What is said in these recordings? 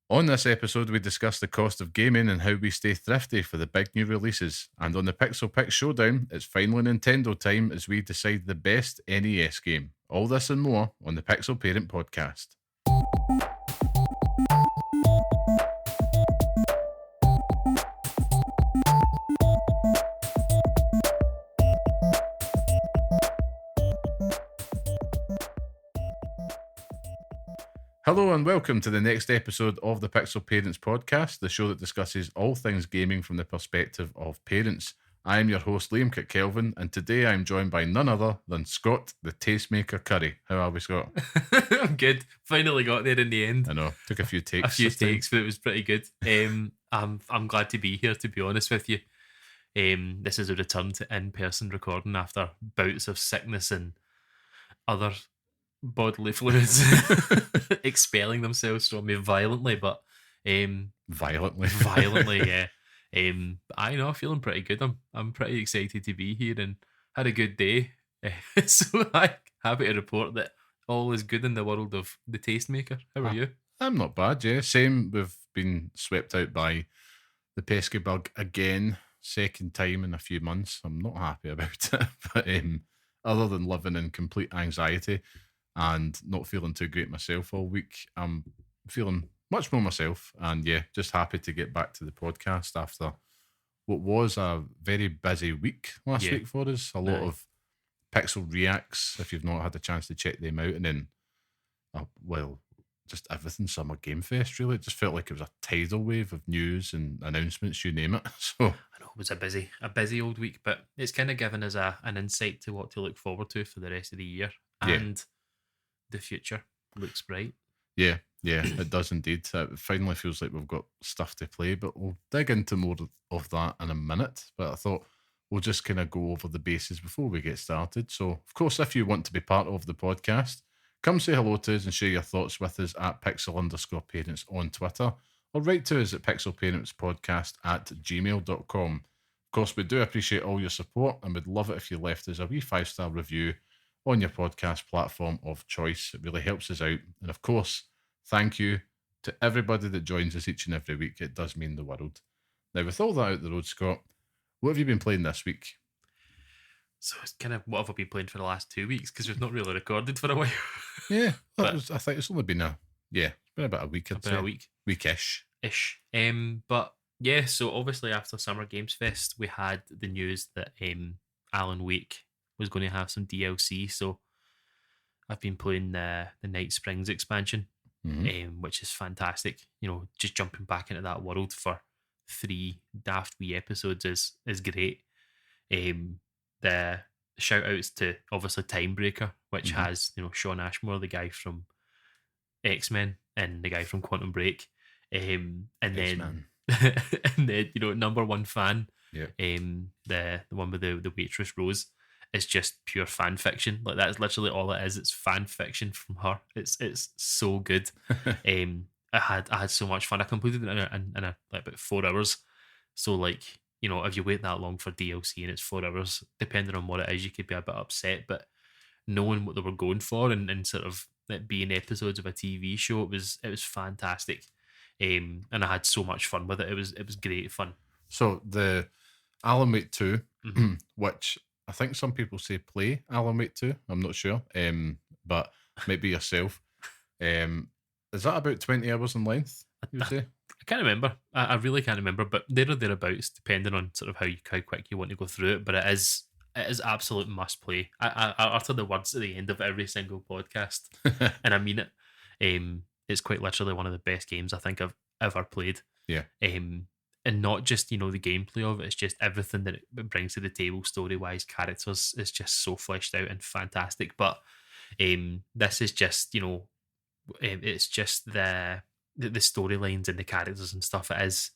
On this episode, we discuss the cost of gaming and how we stay thrifty for the big new releases. And on the Pixel Picks Showdown, it's finally Nintendo time as we decide the best NES game. All this and more on the Pixel Parent Podcast. Hello and welcome to the next episode of the Pixel Parents Podcast, the show that discusses all things gaming from the perspective of parents. I am your host, Liam Kirkkelvin, and today I'm joined by none other than Scott, the Tastemaker Curry. How are we, Scott? I'm good. Finally got there in the end. I know, took a few takes. A few takes, but it was pretty good. I'm glad to be here, to be honest with you. This is a return to in-person recording after bouts of sickness and other bodily fluids expelling themselves from me violently, but violently, yeah. I know, feeling pretty good. I'm pretty excited to be here and had a good day. So I'm happy to report that all is good in the world of the Tastemaker. How are you? I'm not bad, yeah. Same. We've been swept out by the pesky bug again, second time in a few months. I'm not happy about it, but other than living in complete anxiety and not feeling too great myself all week, I'm feeling much more myself. And yeah, just happy to get back to the podcast after what was a very busy week last week for us. A lot of Pixel Reacts, if you've not had a chance to check them out. And then, just everything Summer Game Fest, really. It just felt like it was a tidal wave of news and announcements, you name it. So I know it was a busy old week, but it's kind of given us an insight to what to look forward to for the rest of the year. And the future looks bright. Yeah, it does indeed. It finally feels like we've got stuff to play, but we'll dig into more of that in a minute. But I thought we'll just kind of go over the bases before we get started. So, of course, if you want to be part of the podcast, come say hello to us and share your thoughts with us at pixel_parents on Twitter, or write to us at pixelparentspodcast@gmail.com. Of course, we do appreciate all your support and would love it if you left us a wee 5-star review on your podcast platform of choice. It really helps us out. And of course, thank you to everybody that joins us each and every week. It does mean the world. Now, with all that out the road, Scott, what have you been playing this week? So it's kind of what have I been playing for the last 2 weeks, because we've not really recorded for a while. Yeah, I think it's only been it's been about a week. About a week. Weekish. But yeah, so obviously after Summer Games Fest, we had the news that Alan Wake was going to have some DLC, so I've been playing the Night Springs expansion, which is fantastic. You know, just jumping back into that world for 3 daft wee episodes is great. The shout outs to obviously Timebreaker, which has, you know, Sean Ashmore, the guy from X-Men and the guy from Quantum Break, and then and then, you know, number one fan, the one with the waitress Rose. It's just pure fan fiction. Like, that's literally all it is. It's fan fiction from her. It's so good. I had so much fun. I completed it in about 4 hours. So, like, you know, if you wait that long for DLC and it's 4 hours, depending on what it is, you could be a bit upset. But knowing what they were going for and sort of it being episodes of a TV show, it was fantastic. And I had so much fun with it. It was great fun. So the Alan Wake 2, which I think some people say play Alan Wake 2. I'm not sure, but maybe yourself. Is that about 20 hours in length, you say? I can't remember. I really can't remember, but there or thereabouts, depending on sort of how quick you want to go through it. But it is absolute must play. I utter the words at the end of every single podcast, and I mean it. It's quite literally one of the best games I think I've ever played. Yeah. And not just, you know, the gameplay of it, it's just everything that it brings to the table, story-wise, characters, is just so fleshed out and fantastic. But this is just, you know, it's just the storylines and the characters and stuff. It is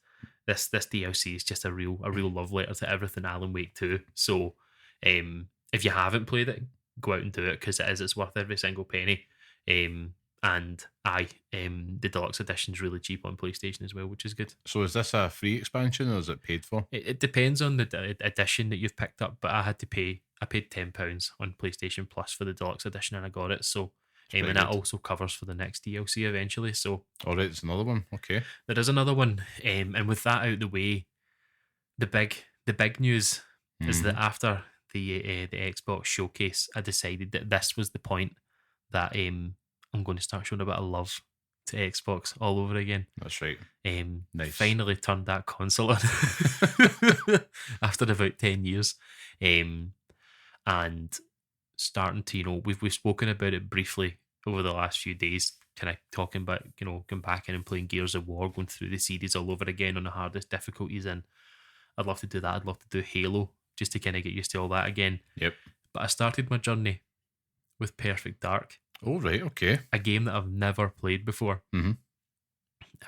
this DLC is just a real love letter to everything Alan Wake 2. So if you haven't played it, go out and do it, because it's worth every single penny. And the deluxe edition is really cheap on PlayStation as well, which is good. So is this a free expansion or is it paid for? It depends on the edition that you've picked up, but I paid £10 on PlayStation Plus for the deluxe edition and I got it. So Pretty and that good. also covers for the next DLC eventually. So All right, it's another one. Okay. there is another one, and with that out the way, the big news is that Mhm. after the Xbox showcase, I decided that this was the point that I'm going to start showing a bit of love to Xbox all over again. That's right. Nice. Finally turned that console on after about 10 years, and starting to, we've spoken about it briefly over the last few days, kind of talking about, going back in and playing Gears of War, going through the series all over again on the hardest difficulties, and I'd love to do that. I'd love to do Halo just to kind of get used to all that again. Yep. But I started my journey with Perfect Dark, All right. Okay. a game that I've never played before. Mhm.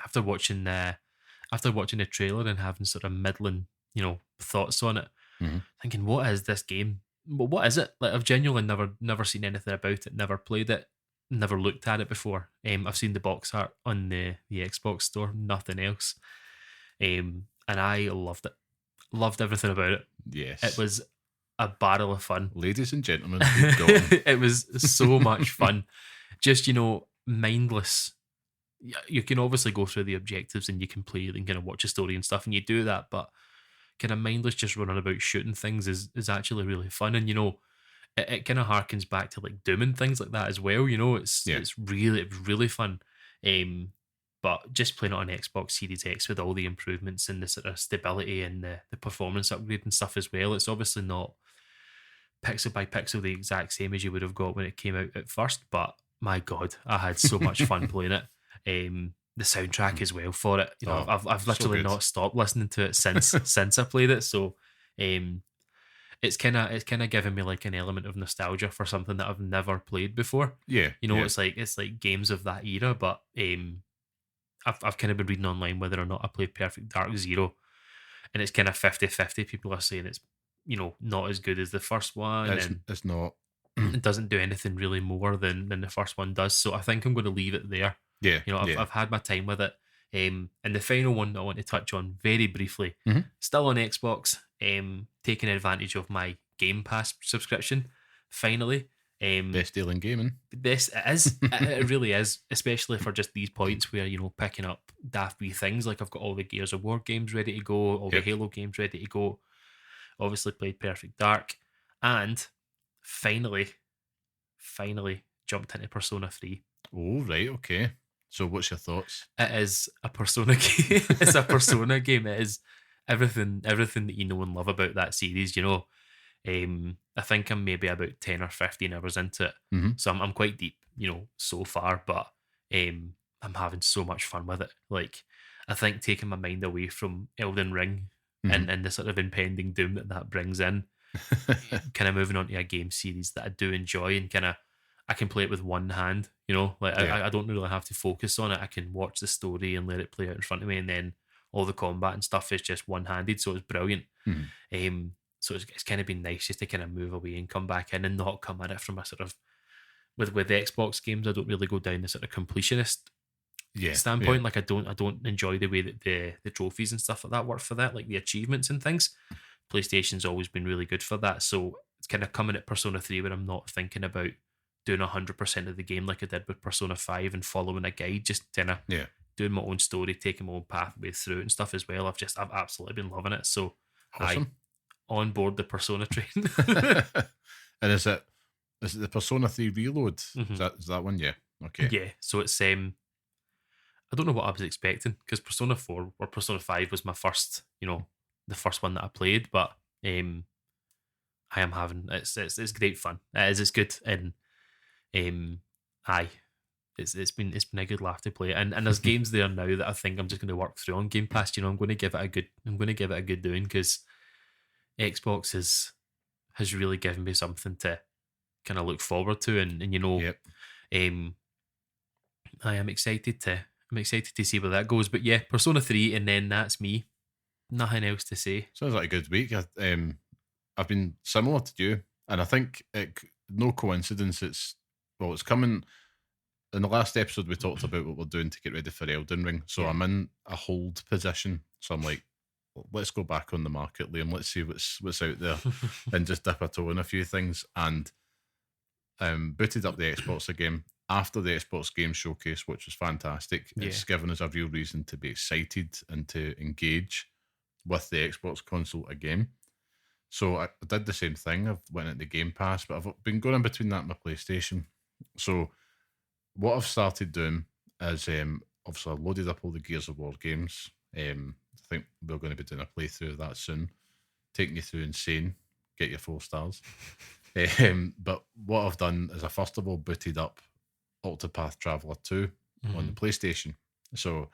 After watching the trailer and having sort of middling, thoughts on it, Mhm. thinking, what is this game? Well, what is it? Like, I've genuinely never seen anything about it, never played it, never looked at it before. I've seen the box art on the Xbox store, nothing else. And I loved it. Loved everything about it. Yes. It was a barrel of fun. Ladies and gentlemen, we've gone. It was so much fun. Just, mindless. You can obviously go through the objectives and you can play and kind of watch a story and stuff, and you do that, but kind of mindless just running about shooting things is actually really fun. And it kind of harkens back to like Doom and things like that as well. It's really fun. But just playing it on Xbox Series X with all the improvements and the sort of stability and the performance upgrade and stuff as well, it's obviously not pixel by pixel the exact same as you would have got when it came out at first, but my God, I had so much fun playing it. The soundtrack as well for it. I've literally not stopped listening to it since I played it. So it's kind of given me like an element of nostalgia for something that I've never played before. Yeah. It's like games of that era, but I've kind of been reading online whether or not I played Perfect Dark Zero, and it's kind of 50-50. People are saying it's not as good as the first one, and It's not. it doesn't do anything really more than the first one does. So I think I'm going to leave it there. Yeah. I've had my time with it. And the final one that I want to touch on very briefly, Mhm. still on Xbox, taking advantage of my Game Pass subscription, finally. Best deal in gaming. This is, it really is, especially for just these points where, picking up daft wee things. Like I've got all the Gears of War games ready to go, all the Halo games ready to go. Obviously played Perfect Dark, and finally jumped into Persona 3. Oh, right. Okay. So what's your thoughts? It is a Persona game. It's a Persona game. It is everything that you know and love about that series. I think I'm maybe about 10 or 15 hours into it. Mhm. So I'm quite deep, so far, but I'm having so much fun with it. Like, I think taking my mind away from Elden Ring and the sort of impending doom that brings in, kind of moving on to a game series that I do enjoy, and kind of I can play it with one hand, I don't really have to focus on it. I can watch the story and let it play out in front of me, and then all the combat and stuff is just one-handed, so it's brilliant. So it's kind of been nice just to kind of move away and come back in and not come at it from a sort of with the Xbox games. I don't really go down the sort of completionist standpoint. Yeah. Like I don't enjoy the way that the trophies and stuff like that work for that, like the achievements and things. PlayStation's always been really good for that, so it's kind of coming at Persona 3 where I'm not thinking about doing 100% of the game like I did with Persona 5 and following a guide, just kind of doing my own story, taking my own pathway through it and stuff as well. I've absolutely been loving it. So Awesome. On board the Persona train. And is it the Persona 3 Reload? Mhm. Is that one? Yeah. Okay. Yeah. So it's I don't know what I was expecting, because Persona 4 or Persona 5 was my first, the first one that I played, but I am having it's great fun. It's good, and it's been a good laugh to play, and there's games there now that I think I'm just going to work through on Game Pass. I'm going to give it a good doing, because Xbox has really given me something to kind of look forward to, and Yep. I am excited to see where that goes. But yeah, Persona 3, and then that's me. Nothing else to say. Sounds like a good week. I've been similar to you, and I think no coincidence. It's coming. In the last episode, we talked about what we're doing to get ready for Elden Ring. So I'm in a hold position. So I'm like, let's go back on the market, Liam. Let's see what's out there, and just dip a toe in a few things. And booted up the Xbox again, after the Xbox Game Showcase, which was fantastic, Yeah. it's given us a real reason to be excited and to engage with the Xbox console again. So I did the same thing. I've went into Game Pass, but I've been going in between that and my PlayStation. So what I've started doing is obviously I loaded up all the Gears of War games. I think we're going to be doing a playthrough of that soon. Taking you through Insane, get your 4 stars. But what I've done is I first of all booted up Octopath Traveler 2 on the PlayStation. So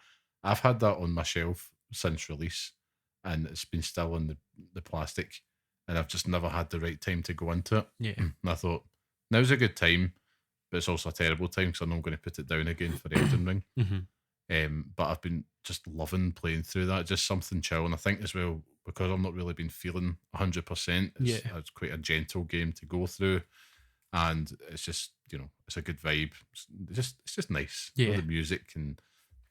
I've had that on my shelf since release, and it's been still in the plastic, and I've just never had the right time to go into it. Yeah. And I thought, now's a good time, but it's also a terrible time because I know I'm going to put it down again for Elden Ring. But I've been just loving playing through that, just something chill. And I think as well, because I've not really been feeling 100%, it's quite a gentle game to go through. And it's just, it's a good vibe. It's just nice. Yeah. All the music and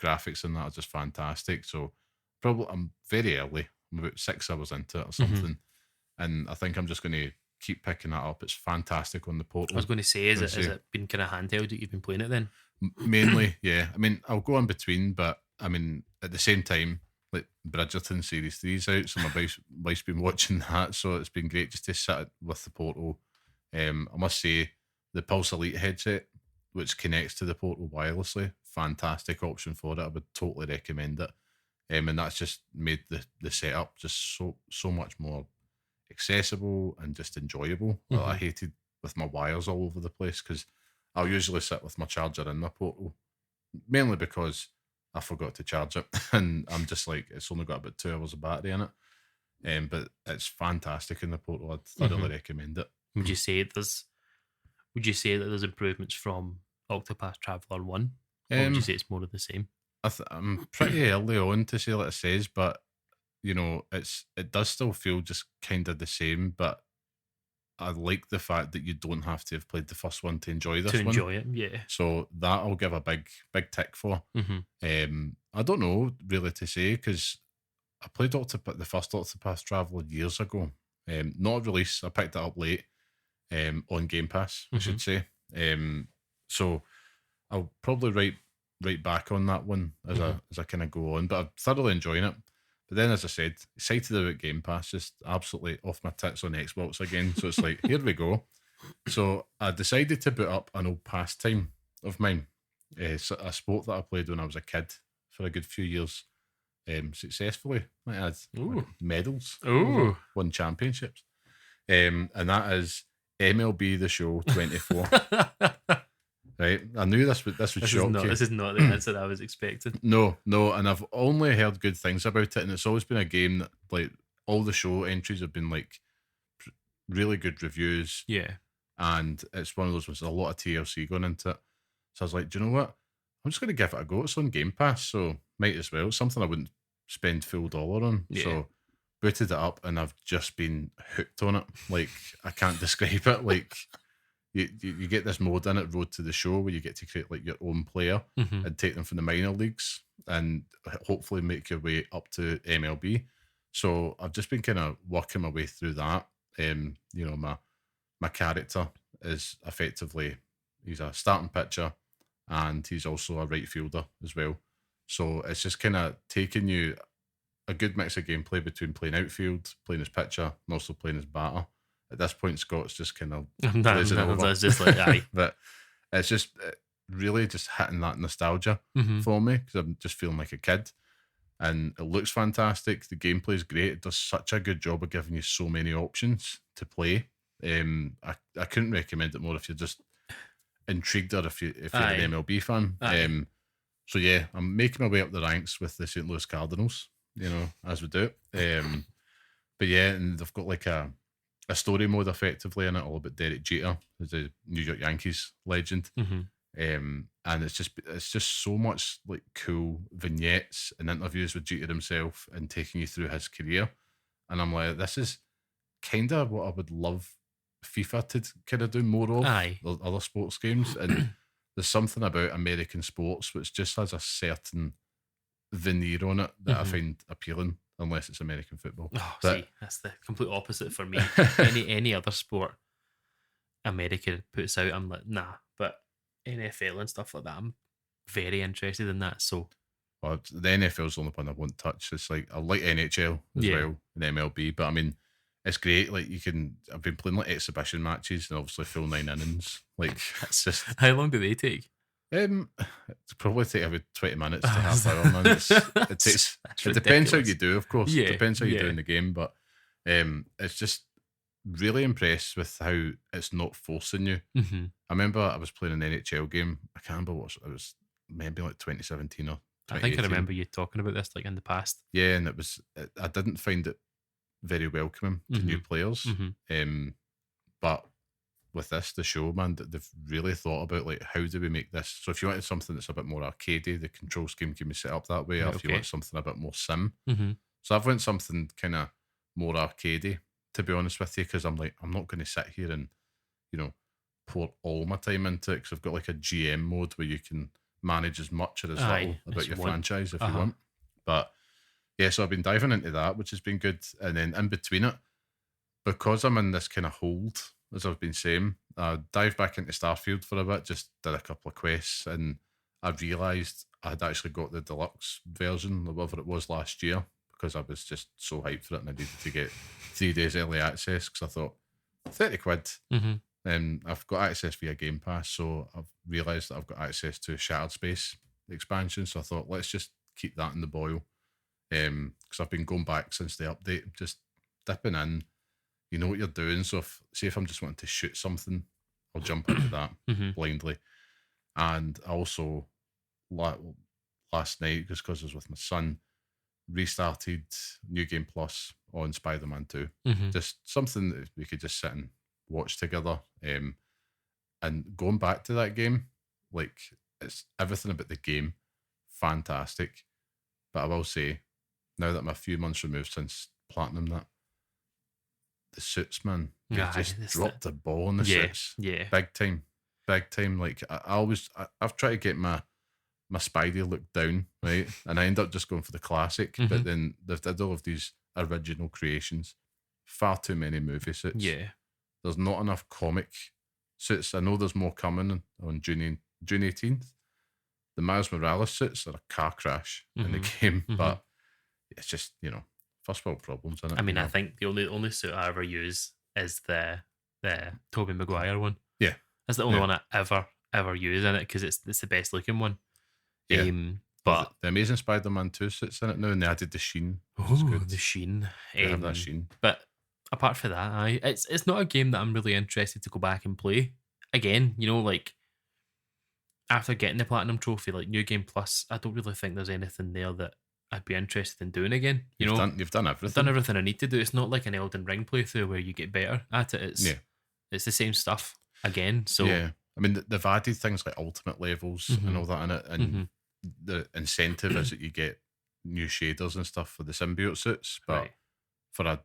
graphics and that are just fantastic. So probably I'm very early. I'm about 6 hours into it or something. And I think I'm just going to keep picking that up. It's fantastic on the Portal. I was going to say, has it been kind of handheld that you've been playing it then? Mainly, yeah. I mean, I'll go in between, but I mean, at the same time, like Bridgerton Series 3's out, so my wife's been watching that, so it's been great just to sit with the Portal. I must say, the Pulse Elite headset, which connects to the Portal wirelessly, fantastic option for it. I would totally recommend it. And that's just made the setup just so much more accessible and just enjoyable. I hated with my wires all over the place because I'll usually sit with my charger in my Portal, mainly because I forgot to charge it, and I'm just like, it's only got about 2 hours of battery in it. But it's fantastic in the Portal. I'd thoroughly recommend it. Would you say that there's improvements from Octopath Traveler 1? Or would you say it's more of the same? I'm pretty early on to say what it says, but it does still feel just kind of the same. But I like the fact that you don't have to have played the first one to enjoy this one. To enjoy it, yeah. So that I'll give a big tick for. I don't know really to say because I played the first Octopath Traveler years ago. Not a release. I picked it up late on Game Pass, I should say. So I'll probably right back on that one as I kind of go on. But I'm thoroughly enjoying it. But then, as I said, excited about Game Pass, just absolutely off my tits on Xbox again. So it's like, here we go. So I decided to boot up an old pastime of mine, a sport that I played when I was a kid for a good few years, successfully. I had medals, won championships, and that is MLB The Show 24. Right, I knew this would shock you. This is not the answer I was expecting. No, and I've only heard good things about it, and it's always been a game that, like, all the show entries have been like really good reviews. Yeah, and it's one of those ones with a lot of TLC going into it. So I was like, do you know what? I'm just going to give it a go. It's on Game Pass, so might as well. It's something I wouldn't spend full dollar on. Yeah. So booted it up, and I've just been hooked on it. Like, I can't describe it. Like, you get this mode in it, Road to the Show, where you get to create like your own player and take them from the minor leagues and hopefully make your way up to MLB. So I've just been kind of working my way through that. My character is effectively, he's a starting pitcher and he's also a right fielder as well. So it's just kind of taking you a good mix of gameplay between playing outfield, playing as pitcher, and also playing as batter. At this point, Scott's just kind of that's just like, aye. But it's just really just hitting that nostalgia for me because I'm just feeling like a kid. And it looks fantastic. The gameplay is great. It does such a good job of giving you so many options to play. I couldn't recommend it more if you're just intrigued or if you're an MLB fan. So yeah, I'm making my way up the ranks with the St. Louis Cardinals, as we do. But yeah, and they've got like a story mode effectively in it, all about Derek Jeter, who's a New York Yankees legend. And it's just so much like cool vignettes and interviews with Jeter himself and taking you through his career. And I'm like, this is kind of what I would love FIFA to kind of do more of. Aye. Other sports games. And there's something about American sports which just has a certain veneer on it that I find appealing. Unless it's American football. See, that's the complete opposite for me. any other sport America puts out, I'm like, nah. But NFL and stuff like that. I'm very interested in that. So Well, the NFL's the only one I won't touch. It's like I like NHL as well and MLB, but I mean, it's great. Like I've been playing like exhibition matches and obviously full 9 innings. Like it's just how long do they take? It's probably take about 20 minutes to half hour. Man, it depends how you do, of course. It depends how you do in the game, but it's just really impressed with how it's not forcing you. Mm-hmm. I remember I was playing an NHL game. I can't remember what it was. Maybe like 2017 or 2018. I think I remember you talking about this like in the past. Yeah, and I didn't find it very welcoming to new players. But with the show, man, that they've really thought about like how do we make this. So if you wanted something that's a bit more arcadey, the control scheme can be set up that way. Or if you want something a bit more sim, so I've went something kind of more arcadey, to be honest with you, because I'm like, I'm not going to sit here and pour all my time into it, because I've got like a GM mode where you can manage as much or as little about your franchise if you want. But yeah, so I've been diving into that, which has been good. And then in between it, because I'm in this kind of hold, as I've been saying, I dived back into Starfield for a bit, just did a couple of quests, and I realised I had actually got the deluxe version, or whatever it was, last year, because I was just so hyped for it and I needed to get 3 days early access, because I thought, 30 quid. And I've got access via Game Pass, so I've realised that I've got access to Shattered Space expansion, so I thought, let's just keep that in the boil. Because I've been going back since the update, just dipping in. You know what you're doing, so if I'm just wanting to shoot something, I'll jump into that blindly. And I also, last night, just because I was with my son, restarted New Game Plus on Spider-Man 2. Just something that we could just sit and watch together. And going back to that game, like, it's everything about the game, fantastic. But I will say, now that I'm a few months removed since Platinum, that the suits, man, they just dropped the ball on the suits. Yeah. Big time. Like, I've tried to get my Spidey look down, right? And I end up just going for the classic. But then they've did all of these original creations. Far too many movie suits. Yeah. There's not enough comic suits. I know there's more coming on June 18th. The Miles Morales suits are a car crash in the game, but it's just, first world problems, isn't it? I mean, I think the only suit I ever use is the Tobey Maguire one. Yeah. That's the only one I ever use in it, because it's the best looking one. Yeah. But the Amazing Spider-Man 2 suits in it now, and they added the sheen. Oh, the sheen. They have that sheen. But apart from that, it's not a game that I'm really interested to go back and play again. Like, after getting the Platinum Trophy, like New Game Plus, I don't really think there's anything there that I'd be interested in doing again. You've done everything. I've done everything I need to do. It's not like an Elden Ring playthrough where you get better at it. It's the same stuff again. So yeah, I mean, they've added things like ultimate levels and all that in it, and the incentive is that you get new shaders and stuff for the symbiote suits. But for a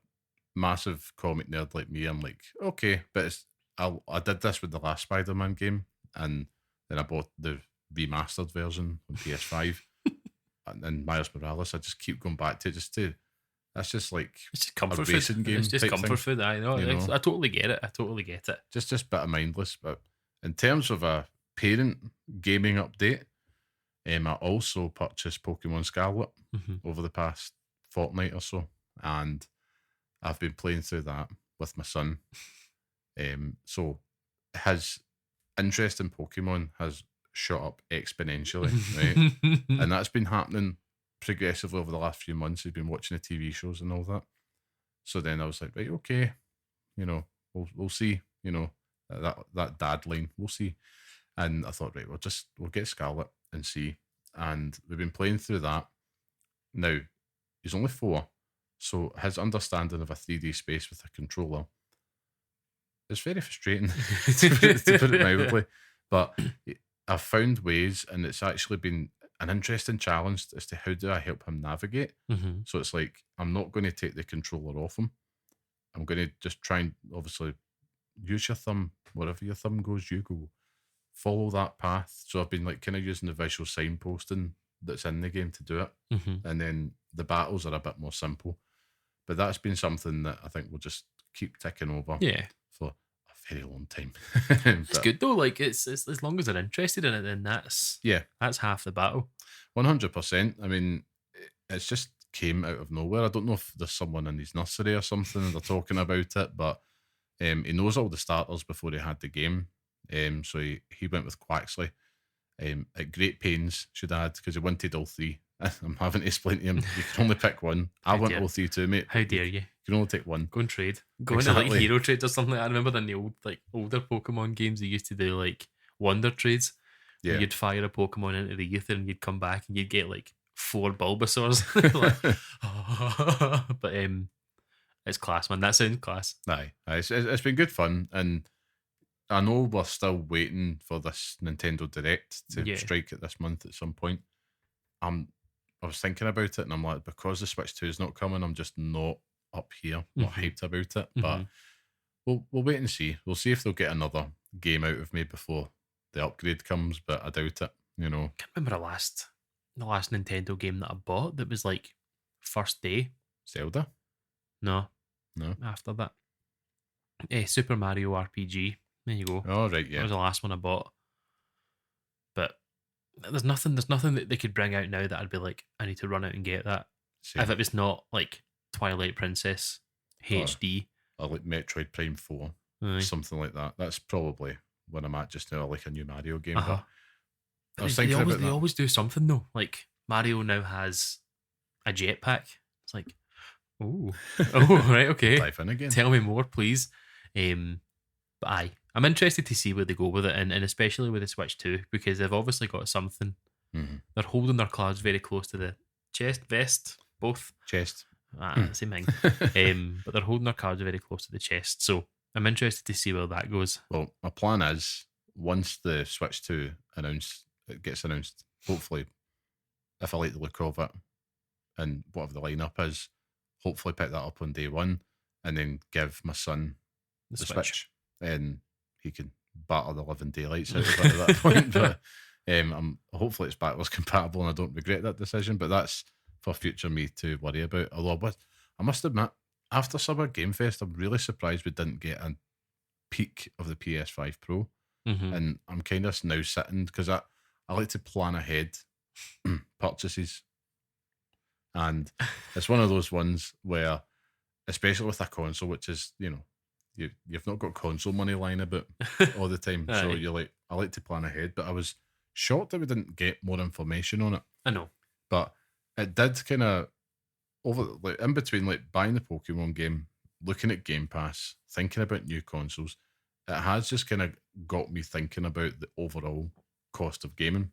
massive comic nerd like me, I'm like, okay, but I did this with the last Spider-Man game, and then I bought the remastered version on PS5. And then Miles Morales, I just keep going back to it. That's just like it's just comfort a racing food. game. It's just comfort food. I know. I totally get it. Just a bit of mindless. But in terms of a parent gaming update, I also purchased Pokemon Scarlet over the past fortnight or so, and I've been playing through that with my son. So his interest in Pokemon has shot up exponentially, right? And that's been happening progressively over the last few months. He's been watching the TV shows and all that. So then I was like, right, okay, we'll see, that dad line, we'll see. And I thought, right, we'll get Scarlet and see. And we've been playing through that. Now, he's only 4, so his understanding of a 3D space with a controller is very frustrating, to put it mildly. But I've found ways, and it's actually been an interesting challenge as to how do I help him navigate. So it's like, I'm not going to take the controller off him. I'm going to just try and obviously use your thumb. Wherever your thumb goes, you go. Follow that path. So I've been like kind of using the visual signposting that's in the game to do it. And then the battles are a bit more simple. But that's been something that I think will just keep ticking over for a very long time. It's good though. Like it's as long as they're interested in it, then that's half the battle. 100%. I mean, it's just came out of nowhere. I don't know if there's someone in his nursery or something and they're talking about it, but he knows all the starters before he had the game. So he went with Quaxley. At great pains, should add, because he wanted all three. I'm having to explain to him, you can only pick one. I want all three too, mate. How dare you? You can only take one. Go and trade. Go into like hero trades or something. I remember in the older Pokemon games, they used to do like wonder trades. Yeah. You'd fire a Pokemon into the ether and you'd come back and you'd get like 4 Bulbasaurs. But it's class, man. That sounds class. Aye. It's been good fun, and I know we're still waiting for this Nintendo Direct to strike it this month at some point. I was thinking about it, and I'm like, because the Switch 2 is not coming, I'm just not up here, not hyped about it. But we'll wait and see. We'll see if they'll get another game out of me before the upgrade comes, but I doubt it. You know, I can't remember the last Nintendo game that I bought that was like first day. Zelda? No. After that, Super Mario RPG. There you go. Oh right, yeah. That was the last one I bought. But there's nothing that they could bring out now that I'd be like, I need to run out and get that. Same. If it was not like Twilight Princess HD or like Metroid Prime 4, something like that. That's probably where I'm at just now, like a new Mario game. But I was thinking they always do something though. Like Mario now has a jetpack. It's like, oh, right, okay. Dive in again. Tell me more, please. But I'm interested to see where they go with it, and especially with the Switch 2, because they've obviously got something. They're holding their cards very close to the chest, vest, both. Chest. Same thing. But they're holding their cards very close to the chest, so I'm interested to see where that goes. Well, my plan is, once the Switch 2 gets announced, hopefully, if I like the look of it, and whatever the lineup is, hopefully pick that up on day one, and then give my son the Switch. And he can batter the living daylights out of it at that point. But hopefully it's backwards compatible and I don't regret that decision. But that's for future me to worry about. Although I must admit, after Summer Game Fest, I'm really surprised we didn't get a peak of the PS5 Pro. And I'm kind of now sitting, because I like to plan ahead purchases. And it's one of those ones where, especially with a console, which is, you know, you've not got console money lying about all the time. So you're like, I like to plan ahead. But I was shocked that we didn't get more information on it. I know. But it did kind of, in between like buying the Pokemon game, looking at Game Pass, thinking about new consoles, it has just kind of got me thinking about the overall cost of gaming,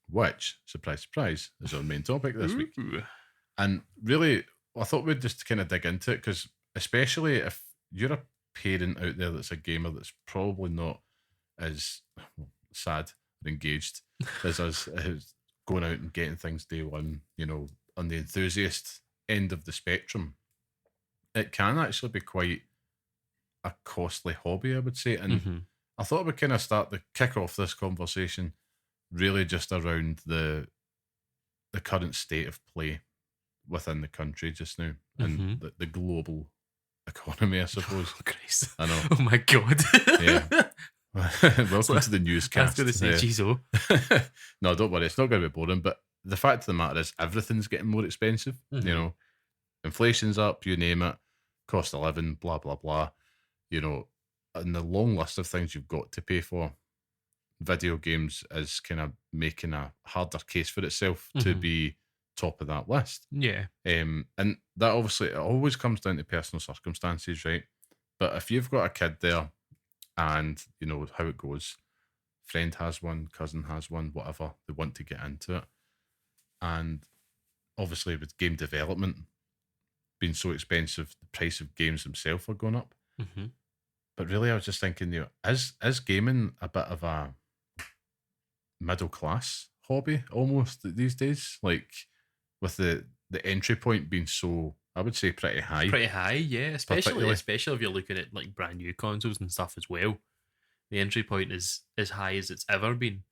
which, surprise, surprise, is our main topic this week. And really, I thought we'd just kind of dig into it, because especially if you're a parent out there that's a gamer that's probably not as sad or engaged as us, going out and getting things day one, you know, on the enthusiast end of the spectrum, it can actually be quite a costly hobby, I would say. And I thought we kind of start to kick off this conversation really just around the current state of play within the country just now, and the global economy, I suppose. Oh, Christ. I know. Oh my God. Yeah. Welcome to the newscast. I was going to say, geez, No, don't worry. It's not going to be boring. But the fact of the matter is, everything's getting more expensive. You know, inflation's up, you name it, cost of living, blah, blah, blah. You know, and the long list of things you've got to pay for, video games is kind of making a harder case for itself to be top of that list. Yeah. And that obviously, it always comes down to personal circumstances, right? But if you've got a kid there and you know how it goes, friend has one, cousin has one, whatever, they want to get into it. And obviously with game development being so expensive, the price of games themselves are going up. But really, I was just thinking, you know, is gaming a bit of a middle class hobby almost these days? Like, with the entry point being so, I would say, pretty high. Pretty high, yeah. Especially if you're looking at like brand new consoles and stuff as well. The entry point is as high as it's ever been.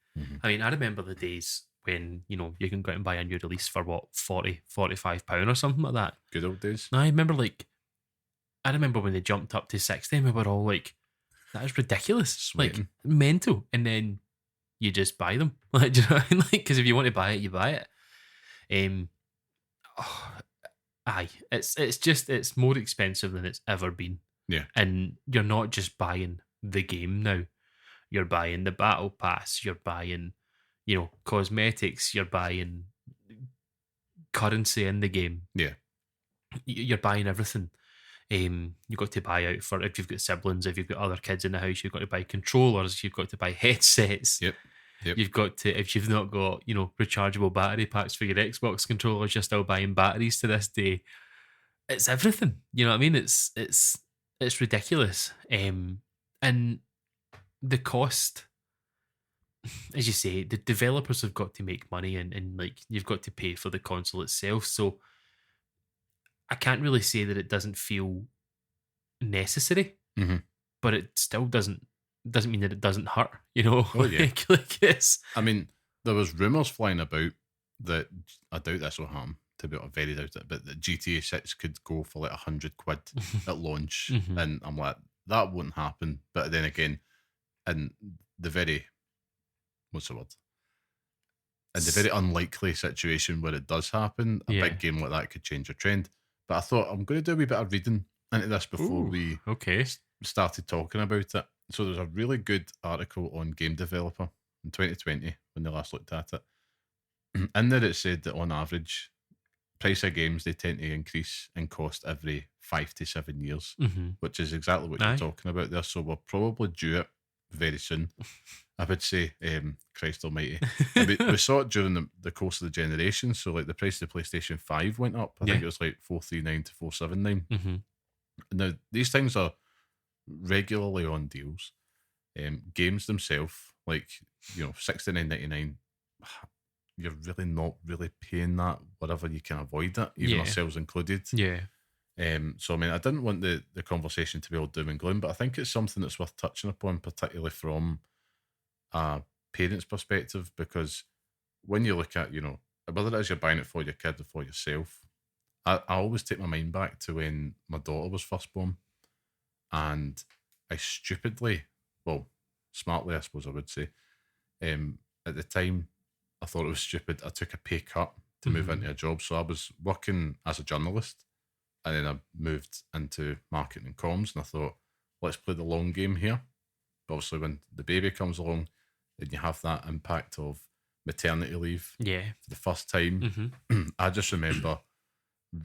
I mean, I remember the days when, you know, you can go out and buy a new release for what, £40-45 or something like that. Good old days. I remember when they jumped up to 60, and we were all like, that is ridiculous. Sweating. Like, mental. And then you just buy them. Like, do you know what I mean? Like, because if you want to buy it, you buy it. Aye, it's more expensive than it's ever been. Yeah. And you're not just buying the game now. You're buying the battle pass. You're buying, cosmetics. You're buying currency in the game. Yeah. You're buying everything. You've got to buy out for, if you've got siblings, if you've got other kids in the house, you've got to buy controllers. You've got to buy headsets. Yep. You've got to, if you've not got, rechargeable battery packs for your Xbox controllers, you're still buying batteries to this day. It's everything. You know what I mean? It's ridiculous. And the cost, as you say, the developers have got to make money, and like, you've got to pay for the console itself. So I can't really say that it doesn't feel necessary, but it still doesn't mean that it doesn't hurt, Oh, yeah. like it's, I mean, there was rumours flying about that, I doubt this will happen, to be honest, I very doubt it, but that GTA 6 could go for like £100 at launch. And I'm like, that wouldn't happen. But then again, in the very, what's the word? In the very unlikely situation where it does happen, a big game like that could change your trend. But I thought, I'm going to do a wee bit of reading into this before we started talking about it. So there's a really good article on Game Developer in 2020 when they last looked at it. In there it said that on average, price of games, they tend to increase in cost every 5 to 7 years, which is exactly what you're talking about there. So we're probably due it very soon. I would say, Christ almighty. We saw it during the course of the generation. So like the price of the PlayStation 5 went up. I think it was like $439 to $479. Now, these things are regularly on deals. Games themselves, like, $69.99, you're really not really paying that, whatever you can avoid it, even ourselves included. Yeah. So I mean, I didn't want the conversation to be all doom and gloom, but I think it's something that's worth touching upon, particularly from a parent's perspective, because when you look at, whether it is you're buying it for your kid or for yourself, I always take my mind back to when my daughter was first born, and I stupidly, well, smartly, I suppose I would say, at the time, I thought it was stupid. I took a pay cut to move into a job. So I was working as a journalist, and then I moved into marketing and comms, and I thought, let's play the long game here. But obviously, when the baby comes along, then you have that impact of maternity leave. Yeah. For the first time. I just remember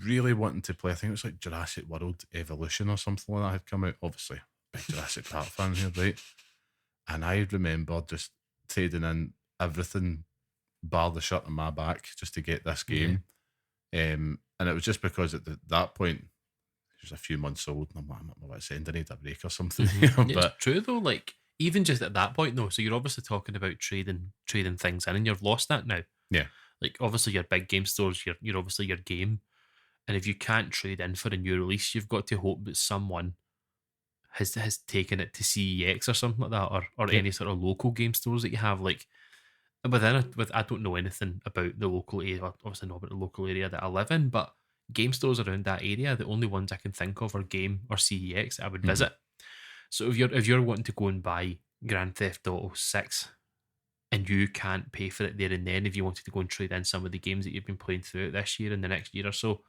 really wanting to play, I think it was like Jurassic World Evolution or something like that had come out. Obviously, big Jurassic Park fan here, right? And I remember just trading in everything bar the shirt on my back just to get this game. And it was just because at that point, she was a few months old, and I'm like, I'm at my wit's end, I need a break or something. But it's true though, like, even just at that point though, so you're obviously talking about trading things in, and you've lost that now. Yeah. Like, obviously your big game stores, you're obviously your game. And if you can't trade in for a new release, you've got to hope that someone has taken it to CEX or something like that, or any sort of local game stores that you have. Like, I don't know anything about the local area. I obviously know about the local area that I live in, but game stores around that area, the only ones I can think of are Game or CEX that I would visit. So if you're wanting to go and buy Grand Theft Auto 6 and you can't pay for it there and then, if you wanted to go and trade in some of the games that you've been playing throughout this year and the next year or so,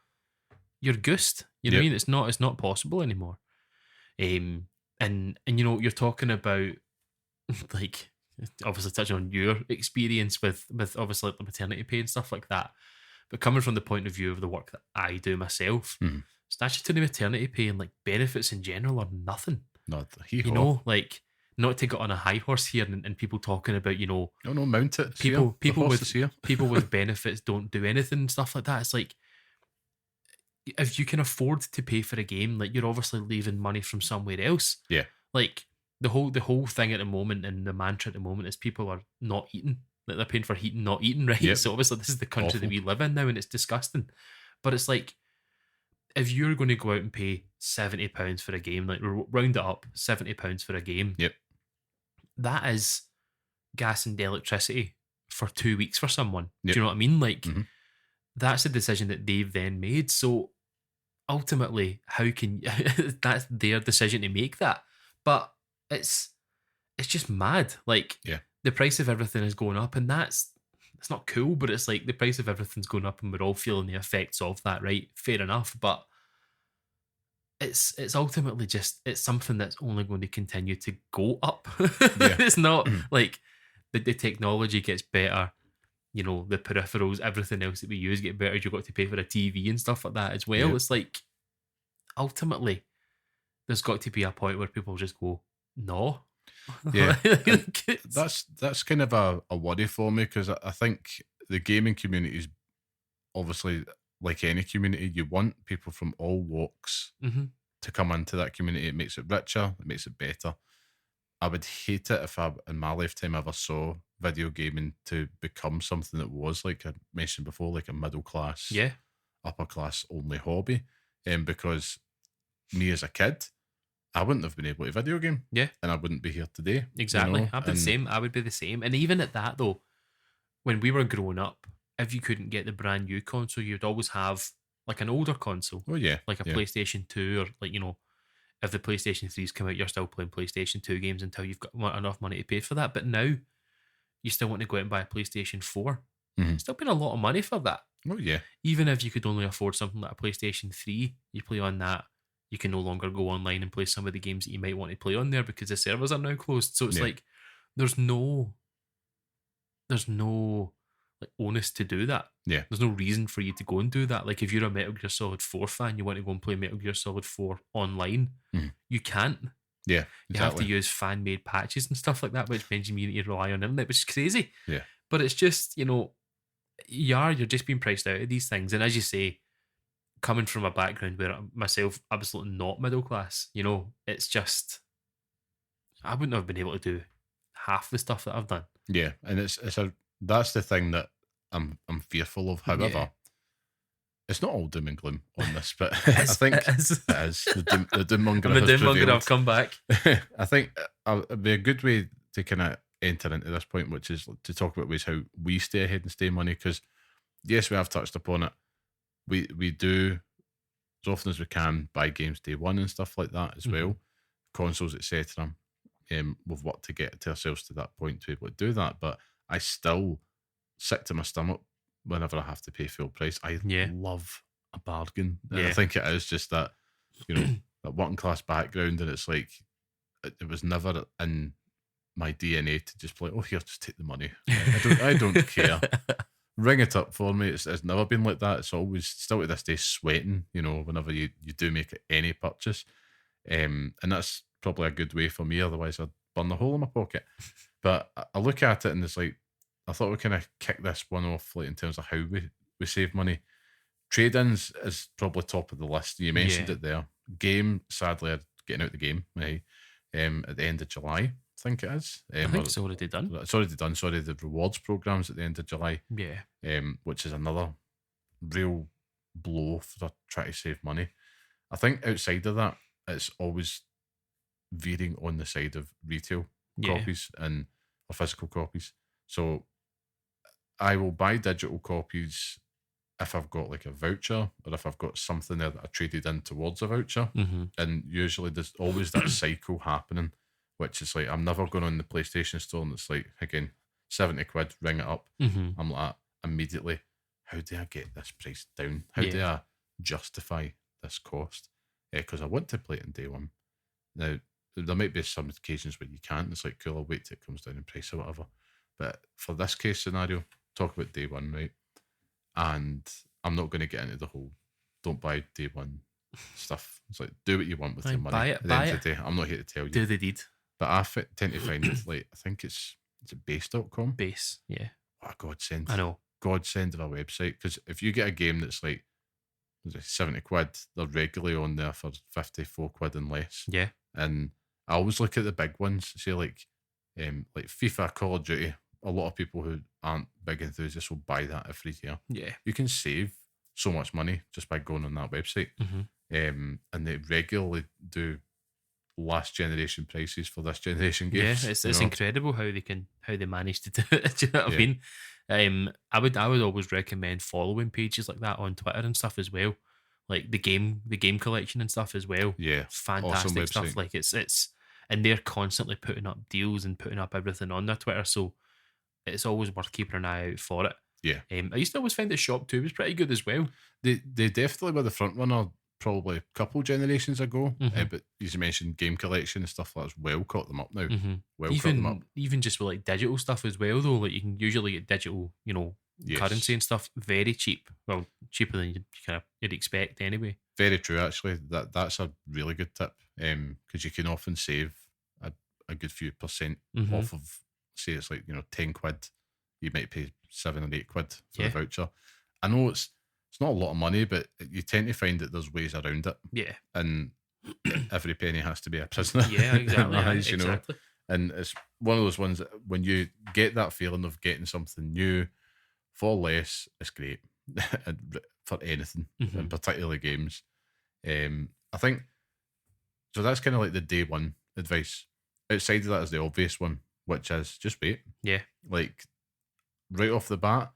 you're goosed. You know what I mean? It's not possible anymore. And you're talking about, like, obviously touching on your experience with obviously like the maternity pay and stuff like that, but coming from the point of view of the work that I do myself, statutory maternity pay and like benefits in general are nothing. Like, not to get on a high horse here and people talking about, no, mount it. People with benefits don't do anything and stuff like that. It's like, if you can afford to pay for a game, like, you're obviously leaving money from somewhere else. Yeah. Like, the whole thing at the moment, and the mantra at the moment, is people are not eating. Like, they're paying for heating, not eating, right? Yep. So obviously this is the country that we live in now, and it's disgusting. But it's like, if you're going to go out and pay £70 for a game, like, round it up, £70 for a game. Yep. That is gas and electricity for 2 weeks for someone. Yep. Do you know what I mean? Like, that's a decision that they've then made. So ultimately, how can that's their decision to make that. But it's just mad. Like, Yeah. the price of everything is going up, and it's not cool, but it's like the price of everything's going up and we're all feeling the effects of that, right? Fair enough, but it's ultimately just, it's something that's only going to continue to go up. Yeah. It's not like the technology gets better, the peripherals, everything else that we use get better. You've got to pay for a TV and stuff like that as well. Yeah. It's like, ultimately, there's got to be a point where people just go, no. Yeah. Like, That's kind of a worry for me, because I think the gaming community is obviously, like any community, you want people from all walks Mhm. to come into that community. It makes it richer, it makes it better. I would hate it if in my lifetime, ever saw video gaming to become something that was, like I mentioned before, like a middle class, Yeah. upper class only hobby. Because me as a kid, I wouldn't have been able to video game. Yeah. And I wouldn't be here today. Exactly. I'd be the same. I would be the same. And even at that, though, when we were growing up, if you couldn't get the brand new console, you'd always have like an older console, Oh, yeah. like a Yeah. PlayStation 2, or like, if the PlayStation 3's come out, you're still playing PlayStation 2 games until you've got enough money to pay for that. But now, you still want to go out and buy a PlayStation 4. Mhm. Still paying a lot of money for that. Oh, yeah. Even if you could only afford something like a PlayStation 3, you play on that, you can no longer go online and play some of the games that you might want to play on there because the servers are now closed. So it's Yeah. like, there's no like onus to do that. Yeah. There's no reason for you to go and do that. Like, if you're a Metal Gear Solid 4 fan, you want to go and play Metal Gear Solid 4 online, you can't. Yeah. You have to Exactly. use fan-made patches and stuff like that, which means you need to rely on internet, which is crazy. Yeah. But it's just, you're just being priced out of these things. And as you say, coming from a background where I'm myself absolutely not middle class, it's just, I wouldn't have been able to do half the stuff that I've done. Yeah, and that's the thing that I'm fearful of. However, Yeah. it's not all doom and gloom on this, but I think it is. it is. The doom monger I'm the has doom monger, prevailed. I've come back. I think it'd be a good way to kind of enter into this point, which is to talk about ways how we stay ahead and stay money. Because yes, we have touched upon it. We do, as often as we can, buy games day one and stuff like that as well, consoles, etc. We've worked to get to ourselves to that point to be able to do that, but I still sick to my stomach whenever I have to pay full price. I love a bargain. And I think it is just that, that working class background, and it's like, it was never in my DNA to just be like, oh, here, just take the money. I don't care. Ring it up for me. It's never been like that. It's always, still to this day, sweating, whenever you do make any purchase. And that's probably a good way for me, otherwise I'd burn a hole in my pocket. But I look at it and it's like, I thought we kind of kick this one off, like in terms of how we save money. Trade-ins is probably top of the list. You mentioned it there. Game, sadly, I'm getting out the game at the end of July, I think it is. I think it's already done. It's already done. Sorry, the rewards program's at the end of July. Yeah. Which is another real blow for trying to save money. I think outside of that, it's always veering on the side of retail copies or physical copies. So I will buy digital copies if I've got like a voucher, or if I've got something there that I traded in towards a voucher. And usually there's always that cycle happening, which is like, I'm never going on the PlayStation store and it's like, again, 70 quid, ring it up. I'm like, immediately, how do I get this price down? How do I justify this cost? Because I want to play it in day one. Now, there might be some occasions where you can't. It's like, cool, I'll wait till it comes down in price or whatever. But for this case scenario, talk about day one, right? And I'm not going to get into the whole don't buy day one stuff. It's like, do what you want with your money. Buy it, At the end of the day, I'm not here to tell you. Do the deed. But I tend to find it, like, I think is it base.com? Base, yeah. What a godsend. I know. Godsend of a website. Because if you get a game that's like, 70 quid, they're regularly on there for 54 quid and less. Yeah. And I always look at the big ones, say like FIFA, Call of Duty. A lot of people who aren't big enthusiasts will buy that every year. Yeah. You can save so much money just by going on that website. And they regularly do last generation prices for this generation games. Yeah, it's incredible how they manage to do it. Do you know what I mean? I would always recommend following pages like that on Twitter and stuff as well, like the game collection and stuff as well. Yeah, fantastic awesome stuff. website. Like it's and they're constantly putting up deals and putting up everything on their Twitter, so it's always worth keeping an eye out for it. Yeah. I used to always find that Shop 2 was pretty good as well. They definitely were the front runner probably a couple generations ago. But as you mentioned, game collection and stuff like that's well caught them up now. Well caught them up. Even just with like digital stuff as well, though. Like you can usually get digital, currency and stuff very cheap. Well, cheaper than you'd expect anyway. Very true, actually. That's a really good tip. Because you can often save a good few percent off of, say it's like 10 quid. You might pay 7 or 8 quid for the voucher. I know it's not a lot of money, but you tend to find that there's ways around it. Yeah. And every penny has to be a prisoner. Yeah, exactly. Exactly. And it's one of those ones that when you get that feeling of getting something new for less, it's great for anything, and particularly games. I think so. That's kind of like the day one advice. Outside of that is the obvious one, which is just wait. Yeah. Like right off the bat,